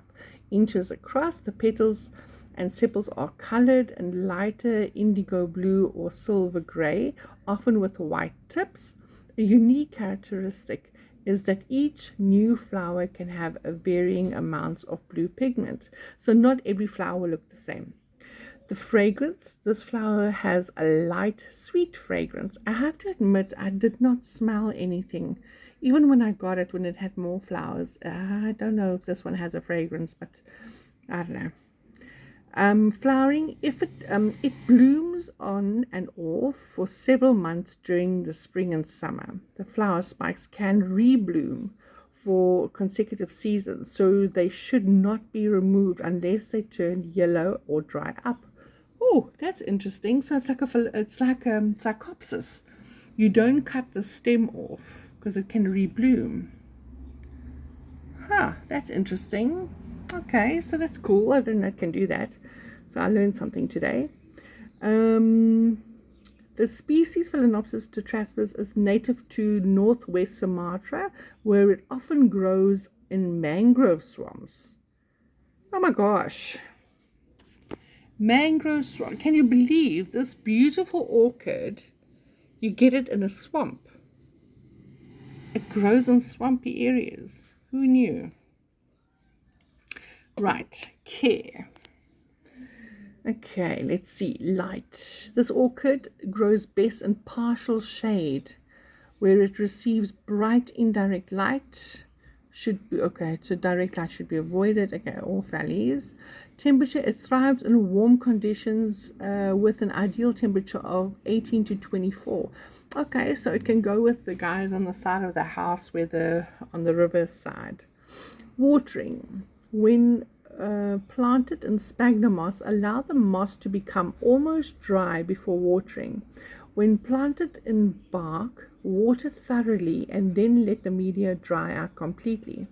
inches across. The petals and sepals are colored in lighter indigo blue or silver gray, often with white tips. A unique characteristic is that each new flower can have a varying amounts of blue pigment, so not every flower will look the same. The fragrance: this flower has a light, sweet fragrance. I have to admit, I did not smell anything, even when I got it, when it had more flowers. I don't know if this one has a fragrance, but I don't know. Flowering: if it blooms on and off for several months during the spring and summer. The flower spikes can rebloom for consecutive seasons, so they should not be removed unless they turn yellow or dry up. Oh, that's interesting. So it's like Psychopsis. You don't cut the stem off because it can rebloom. That's interesting. Okay, so that's cool. I didn't know it can do that. So I learned something today. The species Phalaenopsis tetraspis is native to northwest Sumatra, where it often grows in mangrove swamps. Oh my gosh. Mangrove swamp. Can you believe this beautiful orchid? You get it in a swamp. It grows in swampy areas. Who knew? Right, care. Okay, let's see. Light. This orchid grows best in partial shade, where it receives bright indirect light. Should be okay, so direct light should be avoided. Okay, all valleys. Temperature, it thrives in warm conditions with an ideal temperature of 18 to 24. Okay, so it can go with the guys on the side of the house where on the river side. Watering. When planted in sphagnum moss, allow the moss to become almost dry before watering. When planted in bark, water thoroughly and then let the media dry out completely.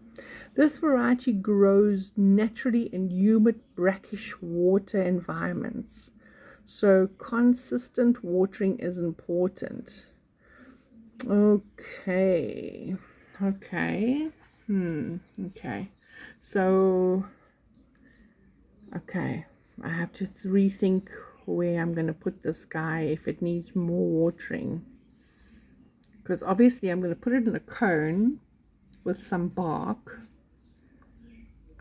This variety grows naturally in humid, brackish water environments. So consistent watering is important. Okay. Okay. Okay. So, okay. I have to rethink where I'm going to put this guy if it needs more watering. Because obviously I'm going to put it in a cone with some bark.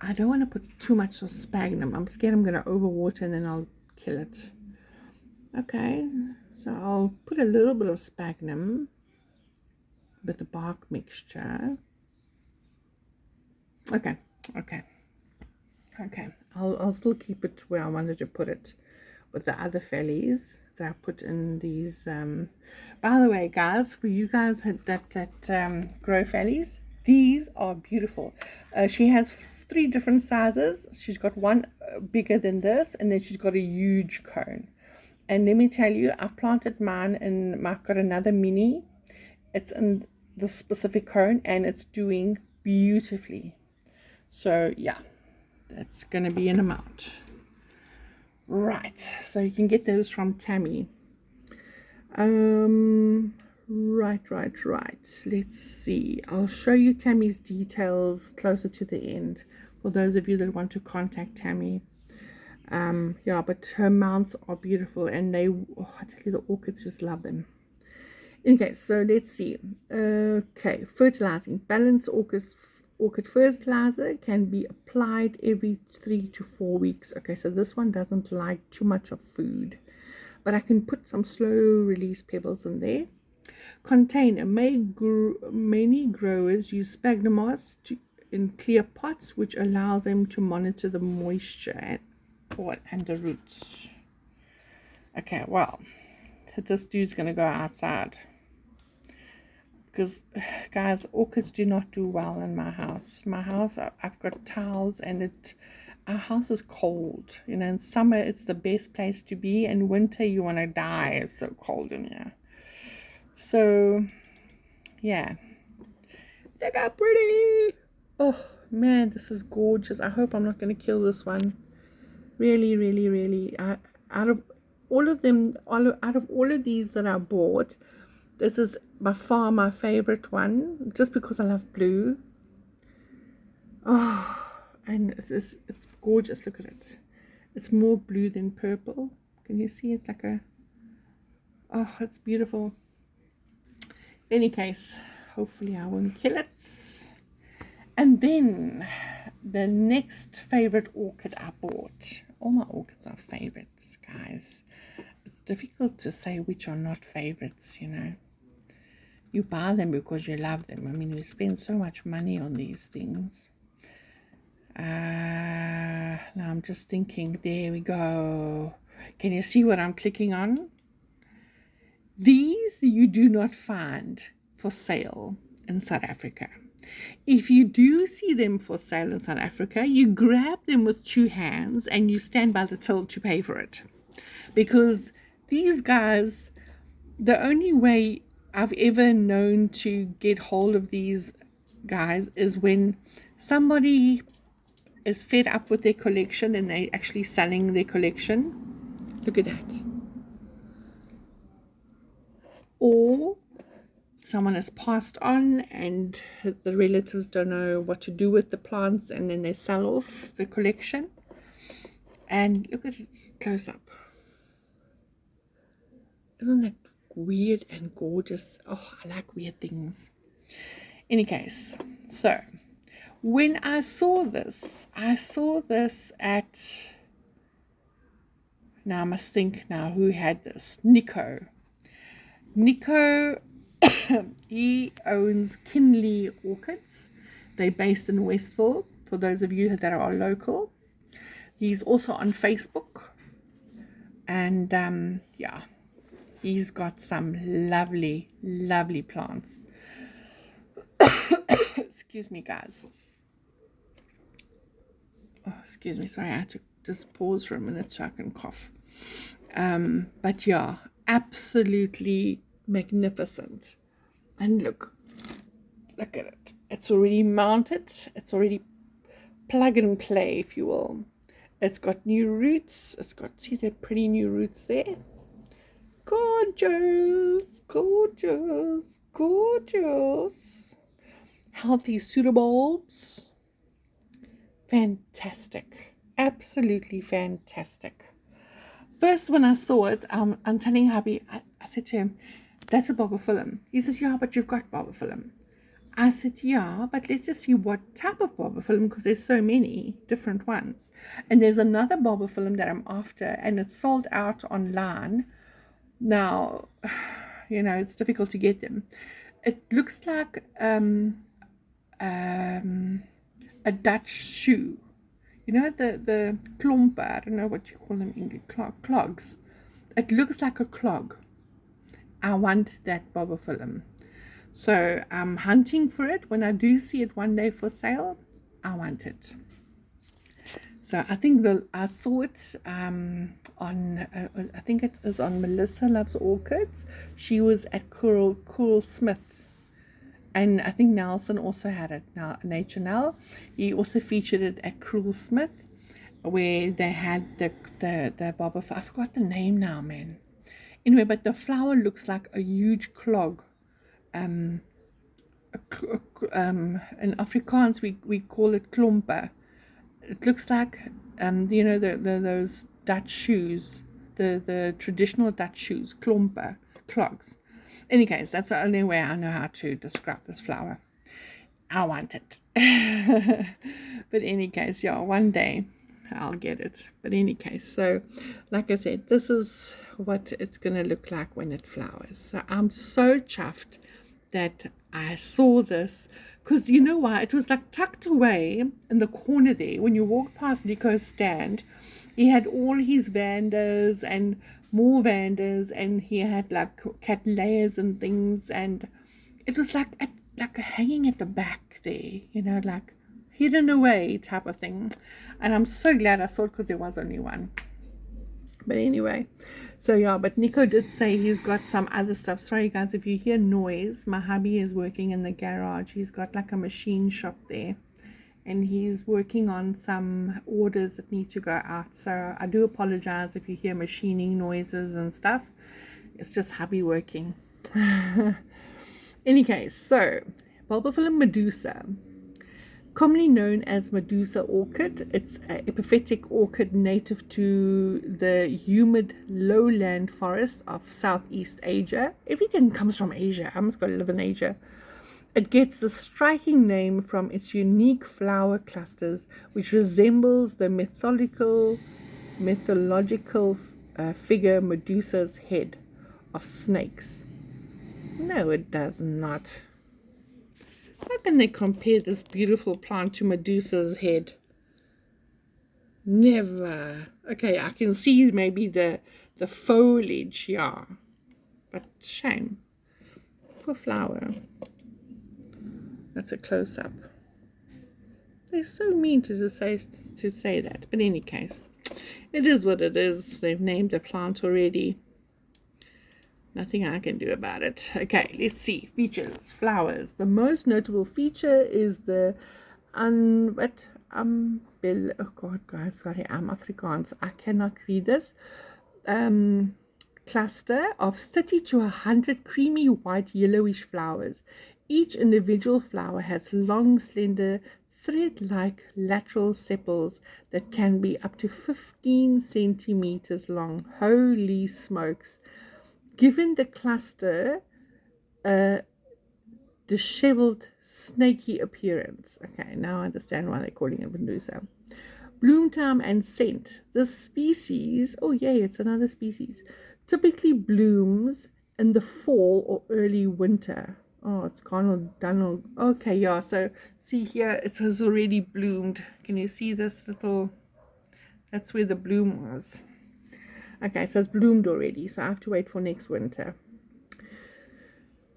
I don't want to put too much of sphagnum. I'm scared I'm going to overwater and then I'll kill it. Okay, so I'll put a little bit of sphagnum with the bark mixture. Okay. I'll still keep it where I wanted to put it with the other fellies that I put in these. By the way, guys, for you guys that grow fellies, these are beautiful. She has 3 different sizes. She's got one bigger than this, and then she's got a huge cone. And let me tell you, I've planted mine and I've got another mini. It's in the specific cone and it's doing beautifully. So yeah, that's going to be an amount. Right, so you can get those from Tammy. Right. Let's see. I'll show you Tammy's details closer to the end for those of you that want to contact Tammy. Yeah, but her mounts are beautiful and I tell you, the orchids just love them. Okay, so let's see. Okay, fertilizing. Balanced orchid fertilizer can be applied every 3 to 4 weeks. Okay, so this one doesn't like too much of food, but I can put some slow release pebbles in there. Container. Many growers use sphagnum moss in clear pots, which allows them to monitor the moisture and the roots. Okay, well, this dude's gonna go outside because, guys, orchids do not do well in my house. I've got tiles and our house is cold. You know, in summer it's the best place to be. In winter you want to die. It's so cold in here. So yeah, look how pretty. Oh man, this is gorgeous. I hope I'm not going to kill this one. Really. Out of all of these that I bought, this is by far my favorite one, just because I love blue. Oh, and it's gorgeous. Look at it. It's more blue than purple. Can you see? It's like it's beautiful. Any case, hopefully I won't kill it. And then the next favorite orchid I bought. All my orchids are favorites, guys. It's difficult to say which are not favorites, you know. You buy them because you love them. I mean, we spend so much money on these things. Now I'm just thinking, there we go. Can you see what I'm clicking on? These you do not find for sale in South Africa. If you do see them for sale in South Africa, you grab them with 2 hands and you stand by the till to pay for it. Because these guys, the only way I've ever known to get hold of these guys is when somebody is fed up with their collection and they're actually selling their collection. Look at that. Or someone has passed on and the relatives don't know what to do with the plants and then they sell off the collection. And look at it close up. Isn't that weird and gorgeous? Oh, I like weird things. Any case, so when I saw this at, now I must think now who had this. Nico, he owns Kinley Orchids. They're based in Westville, for those of you that are local. He's also on Facebook, and yeah, he's got some lovely plants. Excuse me, guys. Oh, excuse me, sorry, I had to just pause for a minute so I can cough. But yeah, absolutely magnificent. And look at it. It's already mounted. It's already plug and play, if you will. It's got new roots. It's got, see the pretty new roots there? Gorgeous, gorgeous, gorgeous. Healthy pseudobulbs. Fantastic. Absolutely fantastic. First, when I saw it, I'm telling Hubby, I said to him, that's a bobophyllum. He said, yeah, but you've got bobophyllum. I said, yeah, but let's just see what type of bobophyllum, because there's so many different ones. And there's another bobophyllum that I'm after, and it's sold out online. Now, you know, it's difficult to get them. It looks like a Dutch shoe. You know, the klomper, I don't know what you call them in English, clogs. It looks like a clog. I want that bobophyllum. So I'm hunting for it. When I do see it one day for sale, I want it. So I think I saw it on, I think it is on Melissa Loves Orchids. She was at Coral Smith. And I think Nelson also had it now, Nature Nell. He also featured it at Cruel Smith, where they had the bobophyllum. I forgot the name now, man. Anyway, but the flower looks like a huge clog. In Afrikaans we call it klomper. It looks like you know, those Dutch shoes, the traditional Dutch shoes, klomper, clogs. In any case, that's the only way I know how to describe this flower. I want it. But in any case, yeah, one day I'll get it. But in any case, so like I said, this is what it's going to look like when it flowers. So I'm so chuffed that I saw this, because you know why? It was like tucked away in the corner there. When you walked past Nico's stand, he had all his vandas and more vandas, and he had like cattleyas and things, and it was like hanging at the back there, you know, like hidden away type of thing. And I'm so glad I saw it, because there was only one. But anyway, so yeah, but Nico did say he's got some other stuff. Sorry guys, if you hear noise, my hubby is working in the garage. He's got like a machine shop there, and he's working on some orders that need to go out. So I do apologize if you hear machining noises and stuff. It's just hubby working. Any case, so Bulbophyllum medusa, commonly known as Medusa orchid. It's an epiphytic orchid native to the humid lowland forest of Southeast Asia. Everything comes from Asia. I must go live in Asia. It gets the striking name from its unique flower clusters, which resembles the mythological figure Medusa's head of snakes. No, it does not. How can they compare this beautiful plant to Medusa's head? Never. Okay, I can see maybe the foliage, yeah. But shame. Poor flower. That's a close-up. They're so mean to say that. But in any case, it is what it is. They've named the plant already. Nothing I can do about it. Okay, let's see. Features, flowers. The most notable feature is the oh God, guys, sorry, I'm Afrikaans. I cannot read this. Cluster of 30 to 100 creamy white yellowish flowers. Each individual flower has long, slender, thread-like lateral sepals that can be up to 15 centimeters long. Holy smokes. Given the cluster a disheveled, snaky appearance. Okay, now I understand why they're calling it Medusa. Bloom time and scent. This species, oh yay, it's another species, typically blooms in the fall or early winter. Oh, it's gone or done. Or, okay, yeah, so see here, it has already bloomed. Can you see this little, that's where the bloom was. Okay, so it's bloomed already, so I have to wait for next winter.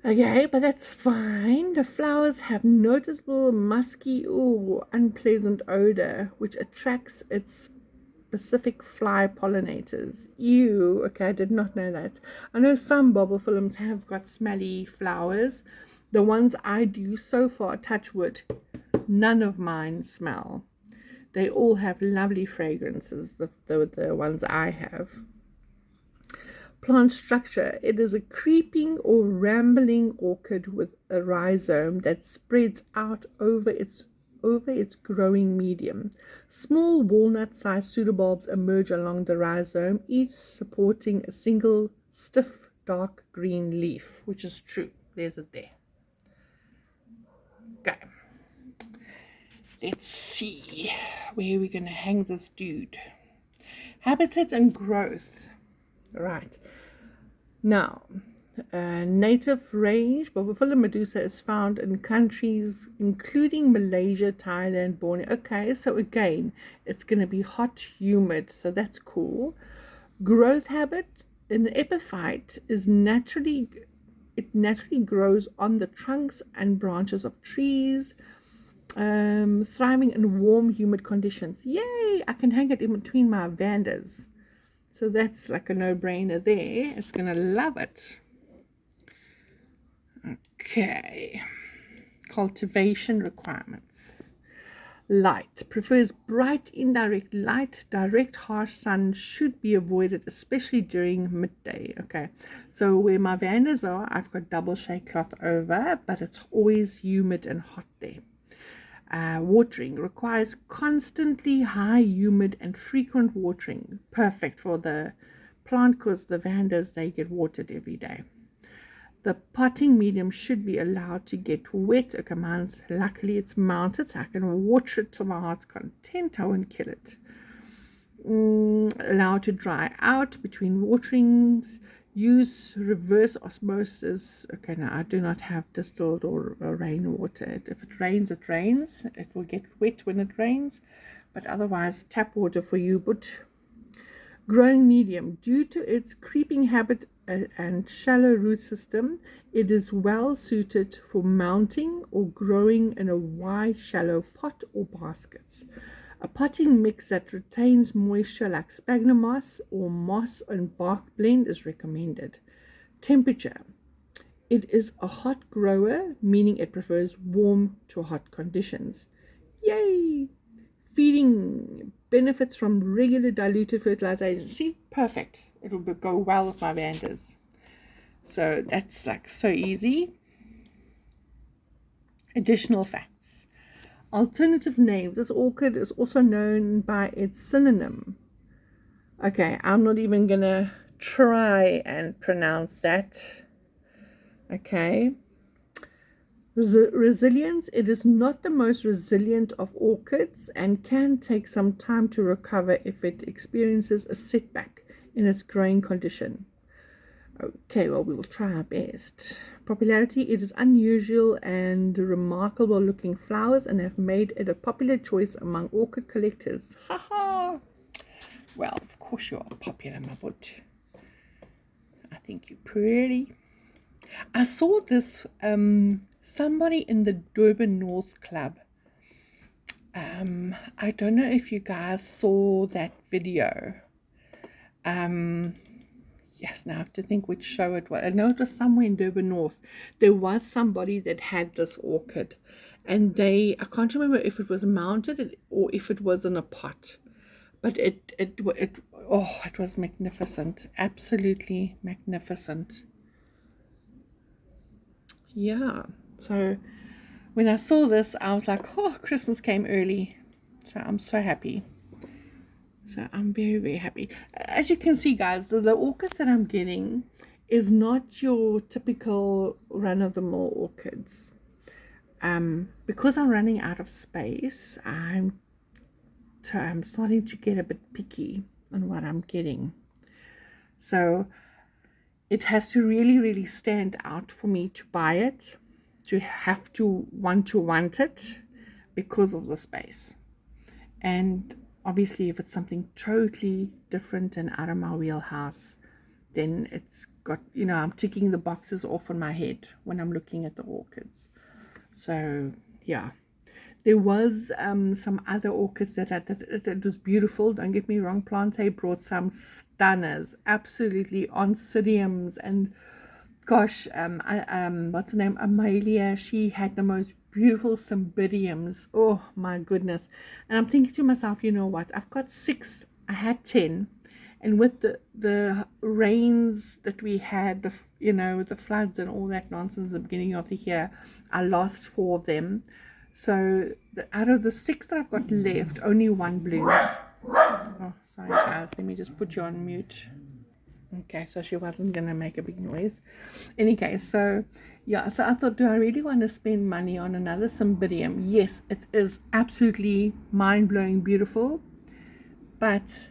Okay, but that's fine. The flowers have noticeable musky or unpleasant odor, which attracts its specific fly pollinators. Ew, okay, I did not know that. I know some bobophyllums have got smelly flowers. The ones I do so far, touch wood, none of mine smell. They all have lovely fragrances, the ones I have. Plant structure. It is a creeping or rambling orchid with a rhizome that spreads out over its growing medium. Small walnut-sized pseudobulbs emerge along the rhizome, each supporting a single stiff dark green leaf, which is true. There's it there. Okay. Let's see where we're going to hang this dude. Habitat and growth. Right. Now, native range Bobophyllum medusa is found in countries including Malaysia, Thailand, Borneo. Okay, so again, it's going to be hot, humid, so that's cool. Growth habit. An epiphyte is naturally grows on the trunks and branches of trees, thriving in warm, humid conditions. Yay! I can hang it in between my vandas. So that's like a no-brainer there. It's going to love it. Okay. Cultivation requirements. Light. Prefers bright, indirect light. Direct, harsh sun should be avoided, especially during midday. Okay. So where my vandas are, I've got double shade cloth over, but it's always humid and hot there. Watering requires constantly high, humid, and frequent watering. Perfect for the plant because the vandas, they get watered every day. The potting medium should be allowed to get wet. Okay, mine's luckily it's mounted, so I can water it to my heart's content. I won't kill it. Allowed to dry out between waterings. Use reverse osmosis. Okay, now I do not have distilled or rainwater. If it rains, it rains. It will get wet when it rains, but otherwise tap water for you. But growing medium, due to its creeping habit and shallow root system, it is well suited for mounting or growing in a wide, shallow pot or baskets. A potting mix that retains moisture like sphagnum moss or moss and bark blend is recommended. Temperature. It is a hot grower, meaning it prefers warm to hot conditions. Yay! Feeding. Benefits from regular diluted fertilization. See? Perfect. It'll go well with my vandas. So that's like so easy. Additional facts. Alternative names. This orchid is also known by its synonym. Okay, I'm not even going to try and pronounce that. Okay. Resilience. It is not the most resilient of orchids and can take some time to recover if it experiences a setback in its growing condition. Okay, well, we will try our best. Popularity. It is unusual and remarkable looking flowers and have made it a popular choice among orchid collectors. Haha! Well, of course you are popular, my butt. I think you're pretty. I saw this, somebody in the Durban North Club. I don't know if you guys saw that video. Yes, now I have to think which show it was. I know it was somewhere in Durban North. There was somebody that had this orchid, and I can't remember if it was mounted or if it was in a pot, but it was magnificent, absolutely magnificent. Yeah, so when I saw this, I was like, oh, Christmas came early. So I'm so happy. So I'm very, very happy. As you can see, guys, the orchids that I'm getting is not your typical run-of-the-mill orchids. Because I'm running out of space, I'm starting to get a bit picky on what I'm getting. So it has to really, really stand out for me to buy it, to have to want it because of the space. And obviously, if it's something totally different and out of my wheelhouse, then it's got, I'm ticking the boxes off in my head when I'm looking at the orchids. So yeah, there was some other orchids that was beautiful. Don't get me wrong, Plante brought some stunners, absolutely, oncidiums, and gosh, what's her name, Amelia, she had the most beautiful cymbidiums. Oh my goodness. And I'm thinking to myself, you know what, I've got 6, I had 10, and with the rains that we had, with the floods and all that nonsense at the beginning of the year, I lost 4 of them. So out of the 6 that I've got left, only 1 bloomed. Oh, sorry guys, let me just put you on mute. Okay, so she wasn't gonna make a big noise. Any case, so yeah, so I thought, do I really want to spend money on another cymbidium? Yes, it is absolutely mind-blowing beautiful, but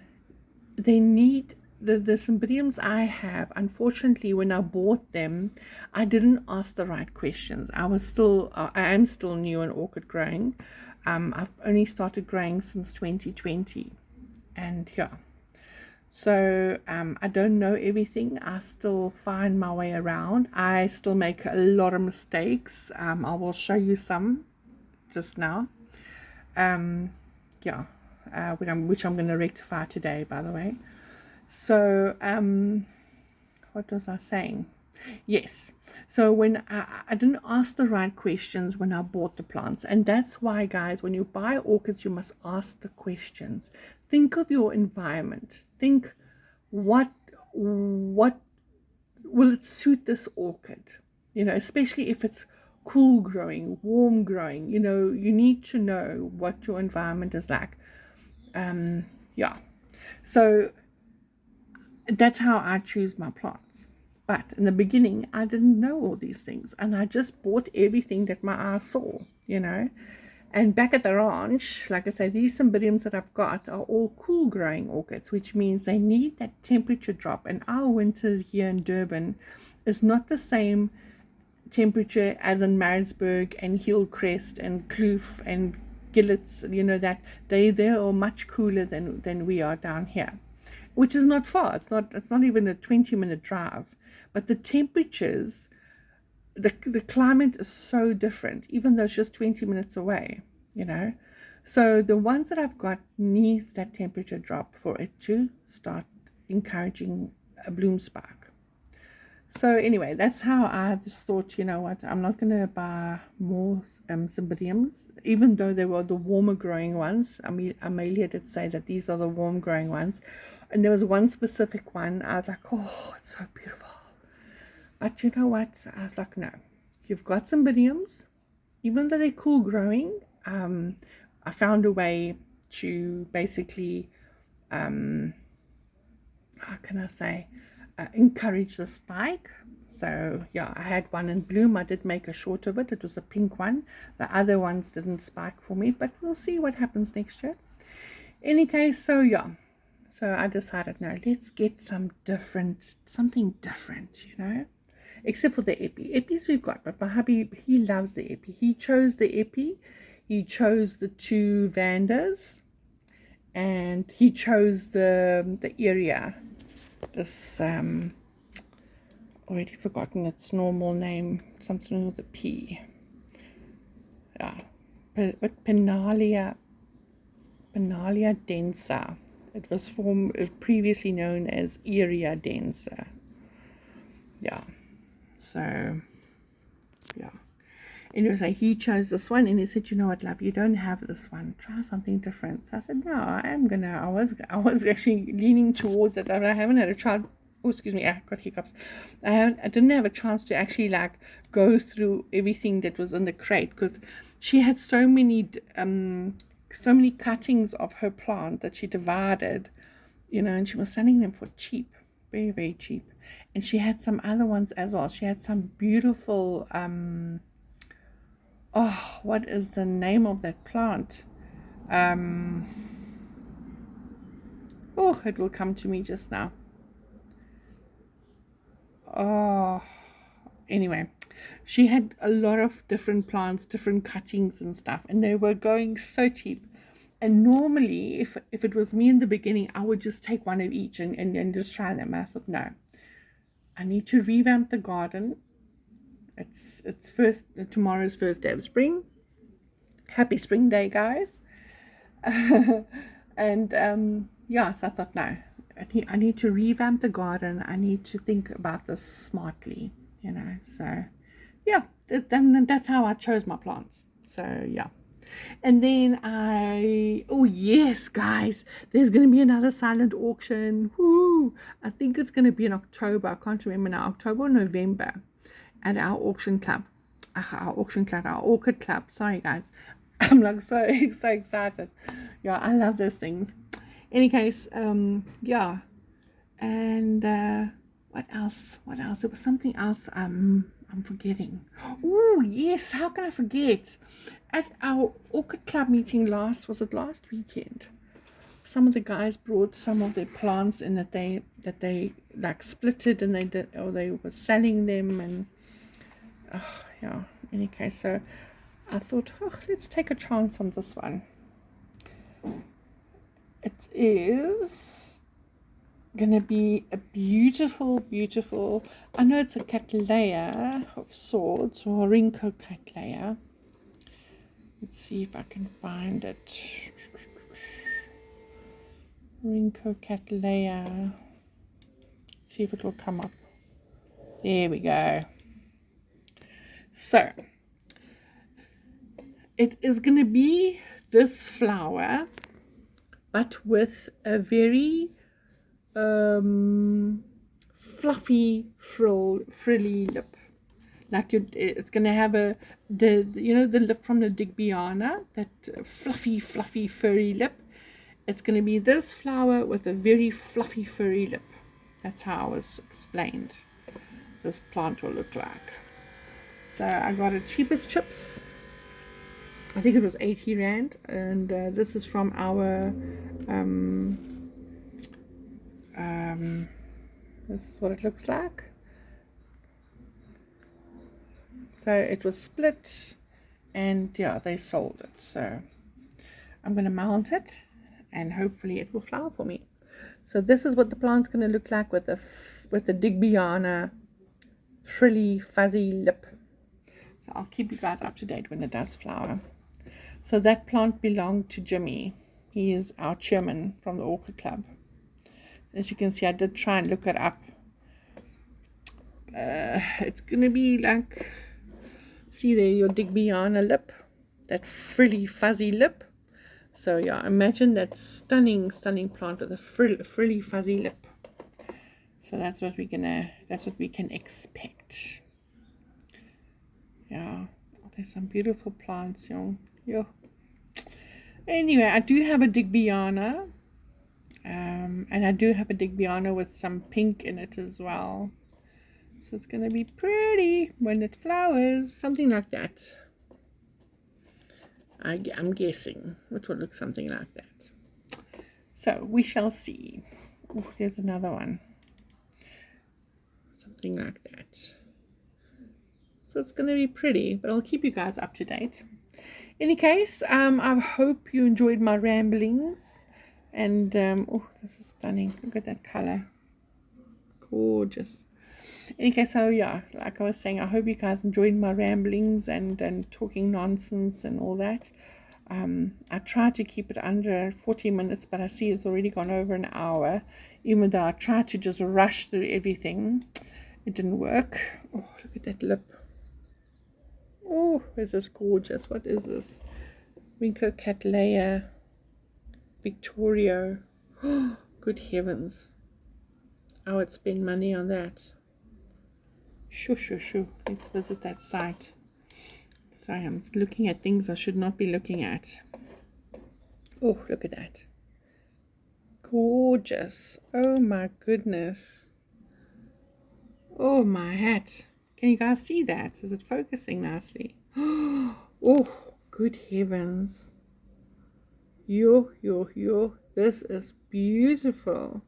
they need the cymbidiums I have. Unfortunately, when I bought them, I didn't ask the right questions. I am still new in orchid growing. I've only started growing since 2020, and yeah, so I don't know everything. I still find my way around. I still make a lot of mistakes. I will show you some just now. Yeah, which I'm going to rectify today, by the way. So what was I saying? Yes. So when I didn't ask the right questions when I bought the plants, and that's why, guys, when you buy orchids, you must ask the questions. Think of your environment. Think, what will it suit this orchid? Especially if it's cool growing, warm growing. You need to know what your environment is like. Yeah. So that's how I choose my plants. But in the beginning, I didn't know all these things, and I just bought everything that my eye saw, And back at the ranch, like I say, these cymbidiums that I've got are all cool growing orchids, which means they need that temperature drop. And our winter here in Durban is not the same temperature as in Maritzburg and Hillcrest and Kloof and Gillets, that they are much cooler than we are down here, which is not far. It's not even a 20-minute drive, but the temperatures, the climate is so different, even though it's just 20 minutes away, So the ones that I've got needs that temperature drop for it to start encouraging a bloom spike. So anyway, that's how I just thought, you know what, I'm not going to buy more cymbidiums, even though they were the warmer growing ones. Amelia did say that these are the warm growing ones. And there was one specific one, I was like, oh, it's so beautiful. But you know what, I was like, no, you've got cymbidiums, even though they're cool growing. I found a way to basically, how can I say, encourage the spike. So yeah, I had one in bloom. I did make a short of it. It was a pink one. The other ones didn't spike for me, but we'll see what happens next year. Any case, so yeah, so I decided, no, let's get something different, except for the epis we've got. But my hubby, he loves the epi. He chose the epi, he chose the 2 vandas, and he chose the area. This already forgotten its normal name, something with a P. Yeah, Penalia densa. It was previously known as Area densa. Yeah. So yeah. Anyway, so he chose this one, and he said, you know what, love, you don't have this one, try something different. So I said, no, I was actually leaning towards it, and I haven't had a chance Oh, excuse me, I got hiccups. I didn't have a chance to actually like go through everything that was in the crate because she had so many cuttings of her plant that she divided, and she was selling them for cheap, very, very cheap. And she had some other ones as well. She had some beautiful oh, what is the name of that plant? Oh, it will come to me just now. Oh, anyway, she had a lot of different plants, different cuttings and stuff, and they were going so cheap. And normally, if it was me in the beginning, I would just take one of each and just try them. I thought, no, I need to revamp the garden. It's tomorrow's first day of spring. Happy spring day, guys. And yeah, so I thought, no, I need to revamp the garden. I need to think about this smartly, So yeah, then that's how I chose my plants. So yeah. And then oh yes, guys, there's going to be another silent auction. Woo! I think it's going to be in October. I can't remember now, October or November, at our auction club. Our Orchid club. Sorry, guys. I'm like so excited. Yeah, I love those things. Any case, yeah. And what else? There was something else I'm forgetting. Oh yes, how can I forget? At our Orchid Club meeting last weekend, some of the guys brought some of their plants in that they like splitted and they were selling them, and yeah. In any case, so I thought, let's take a chance on this one. It is gonna be a beautiful, beautiful, I know it's a Cattleya of sorts, or a Rinco Cattleya. Let's see if I can find it. Rinco Cattleya. See if it will come up. There we go. So it is going to be this flower, but with a very fluffy, frilly lip. Like it's going to have the lip from the Digbyana, that fluffy, furry lip. It's going to be this flower with a very fluffy, furry lip. That's how I was explained this plant will look like. So I got it cheapest chips. I think it was 80 Rand, and this is from our this is what it looks like. So it was split, and yeah, they sold it. So I'm going to mount it, and hopefully it will flower for me. So this is what the plant's going to look like with the Digbyana frilly fuzzy lip. So I'll keep you guys up to date when it does flower. So that plant belonged to Jimmy. He is our chairman from the Orchid Club. As you can see, I did try and look it up. It's going to be like, see there, your Digbyana lip, that frilly fuzzy lip. So yeah, imagine that stunning plant with a frilly fuzzy lip. So that's what we can expect. Yeah, there's some beautiful plants, Yeah. Anyway, I do have a Digbyana, and I do have a Digbyana with some pink in it as well. So it's gonna be pretty when it flowers, something like that. I'm guessing it will look something like that. So we shall see. Oh, there's another one. Something like that. So it's going to be pretty, but I'll keep you guys up to date. In any case, I hope you enjoyed my ramblings. And, oh, this is stunning. Look at that color. Gorgeous. In any case, so yeah, like I was saying, I hope you guys enjoyed my ramblings and talking nonsense and all that. I tried to keep it under 40 minutes, but I see it's already gone over an hour. Even though I tried to just rush through everything, it didn't work. Oh, look at that lip. Oh, is this gorgeous? What is this? Rinco Cattleya Victoria. Oh, good heavens. I would spend money on that. Shoo, shoo, shoo. Let's visit that site. Sorry, I'm looking at things I should not be looking at. Oh, look at that. Gorgeous. Oh my goodness. Oh my hat. Can you guys see that? Is it focusing nicely? Oh, good heavens. Yo. This is beautiful.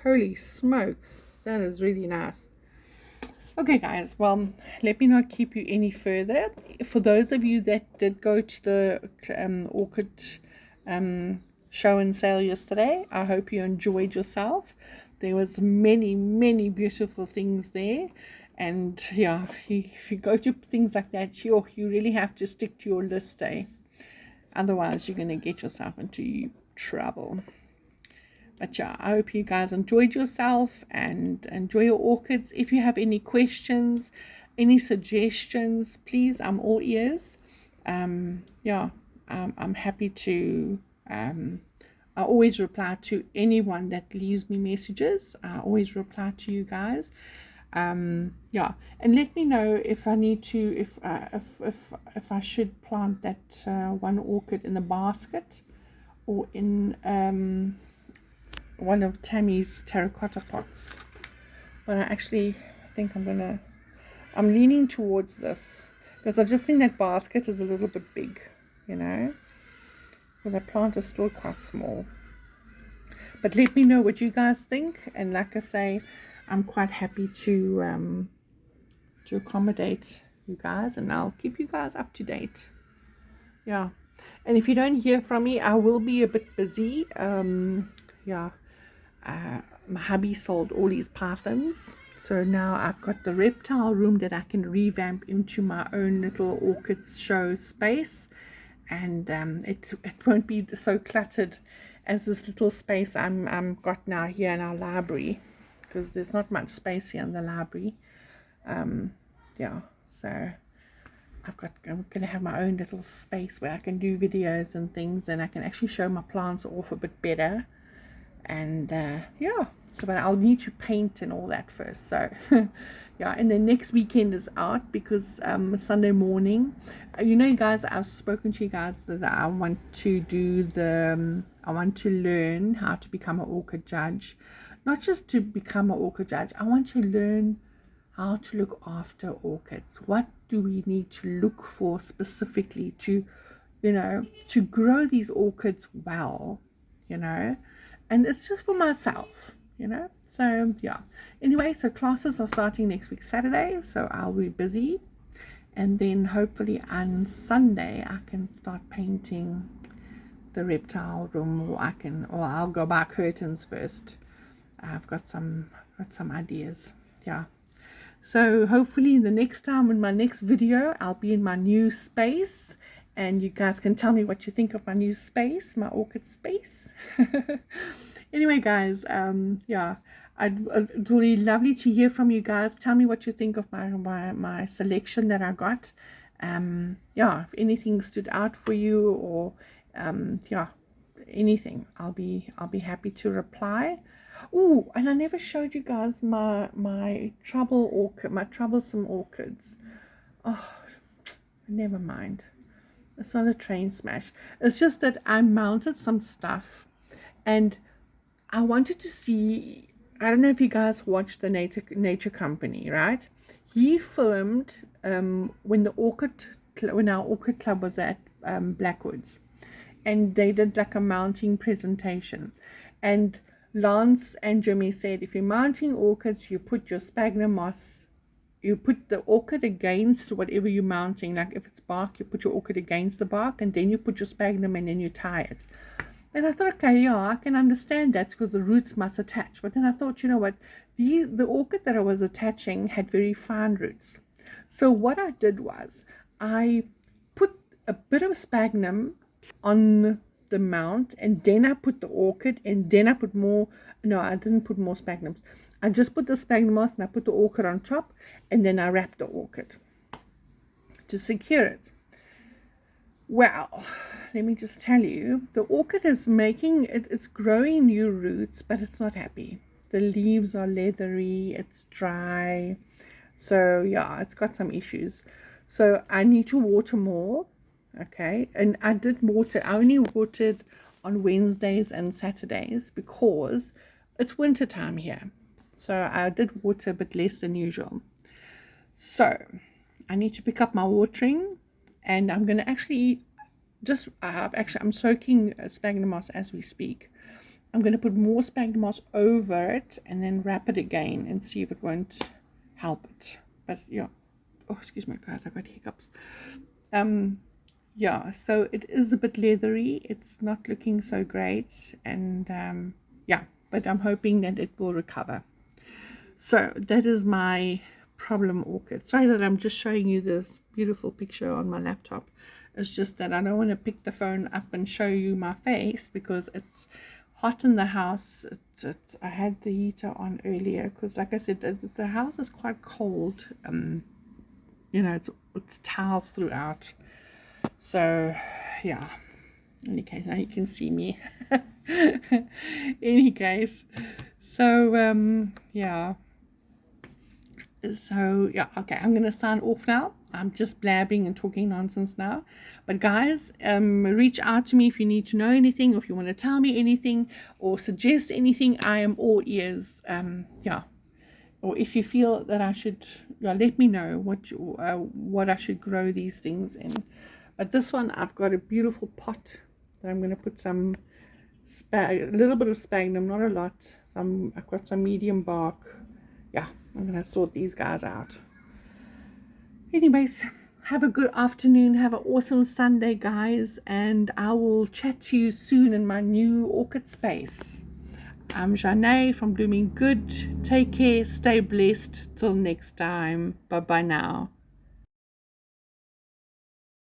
Holy smokes. That is really nice. Okay, guys, well, let me not keep you any further. For those of you that did go to the Orchid show and sale yesterday, I hope you enjoyed yourself. There was many beautiful things there. And yeah, if you go to things like that, you really have to stick to your list, eh? Otherwise, you're going to get yourself into trouble. But yeah, I hope you guys enjoyed yourself and enjoy your orchids. If you have any questions, any suggestions, please, I'm all ears. Yeah, I'm happy to, I always reply to anyone that leaves me messages. I always reply to you guys. Yeah, and let me know if I need to, if I should plant that one orchid in a basket or in one of Tammy's terracotta pots. But I actually think I'm leaning towards this because I just think that basket is a little bit big, you know. Well, the plant is still quite small. But let me know what you guys think, and like I say, I'm quite happy to accommodate you guys, and I'll keep you guys up to date. Yeah, and if you don't hear from me, I will be a bit busy. Yeah. My hubby sold all his pythons, so now I've got the reptile room that I can revamp into my own little orchids show space, and it won't be so cluttered as this little space I'm got now here in our library, because there's not much space here in the library. Yeah, so I'm gonna have my own little space where I can do videos and things, and I can actually show my plants off a bit better. And yeah, so but I'll need to paint and all that first. So yeah, and then next weekend is out because Sunday morning, you know, you guys, I've spoken to you guys that I want to do I want to learn how to become an orchid judge. Not just to become an orchid judge, I want to learn how to look after orchids. What do we need to look for specifically to, you know, to grow these orchids well, you know. And it's just for myself, you know. So yeah, anyway, so classes are starting next week Saturday, so I'll be busy, and then hopefully on Sunday I can start painting the reptile room, or I'll go buy curtains first. I've got some ideas. Yeah, so hopefully the next time in my next video I'll be in my new space, and you guys can tell me what you think of my new space, my orchid space. Anyway, guys, yeah, it will be lovely to hear from you guys. Tell me what you think of my selection that I got. Yeah, if anything stood out for you, or yeah, anything, I'll be happy to reply. Oh, and I never showed you guys my troublesome orchids. Oh, never mind. It's not a train smash. It's just that I mounted some stuff, and I wanted to see. I don't know if you guys watched the Nature Company, right? He filmed when our orchid club was at Blackwoods, and they did like a mounting presentation, and Lance and Jimmy said, if you're mounting orchids, you put your sphagnum moss, you put the orchid against whatever you're mounting. Like if it's bark, you put your orchid against the bark, and then you put your sphagnum, and then you tie it. And I thought, okay, yeah, I can understand that because the roots must attach. But then I thought, you know what, the orchid that I was attaching had very fine roots. So what I did was I put a bit of sphagnum on the mount, and then I put the orchid, and then I put more. No, I didn't put more sphagnums. I just put the sphagnum moss, and I put the orchid on top, and then I wrapped the orchid to secure it. Well, let me just tell you, the orchid is making it, it's growing new roots, but it's not happy. The leaves are leathery, it's dry. So yeah, it's got some issues. So I need to water more. Okay, and I did water. I only watered on Wednesdays and Saturdays because it's winter time here. So I did water a bit less than usual. So I need to pick up my watering, and I'm going to actually I'm soaking sphagnum moss as we speak. I'm going to put more sphagnum moss over it and then wrap it again and see if it won't help it. But yeah, oh, excuse me guys, I got hiccups. Yeah, so it is a bit leathery, it's not looking so great, and yeah, but I'm hoping that it will recover. So that is my problem orchid. Sorry that I'm just showing you this beautiful picture on my laptop. It's just that I don't want to pick the phone up and show you my face because it's hot in the house. I had the heater on earlier because, like I said, the house is quite cold. You know, it's tiles throughout. So yeah, in any case, now you can see me. Any case, so yeah. So yeah, okay, I'm gonna sign off now. I'm just blabbing and talking nonsense now, but guys, reach out to me if you need to know anything, or if you want to tell me anything or suggest anything. I am all ears. Yeah, or if you feel that I should, yeah, let me know what I should grow these things in. But this one, I've got a beautiful pot that I'm going to put some a little bit of sphagnum, not a lot. I've got some medium bark. Yeah, I'm going to sort these guys out. Anyways, have a good afternoon. Have an awesome Sunday, guys. And I will chat to you soon in my new orchid space. I'm Janae from Blooming Good. Take care. Stay blessed. Till next time. Bye-bye now.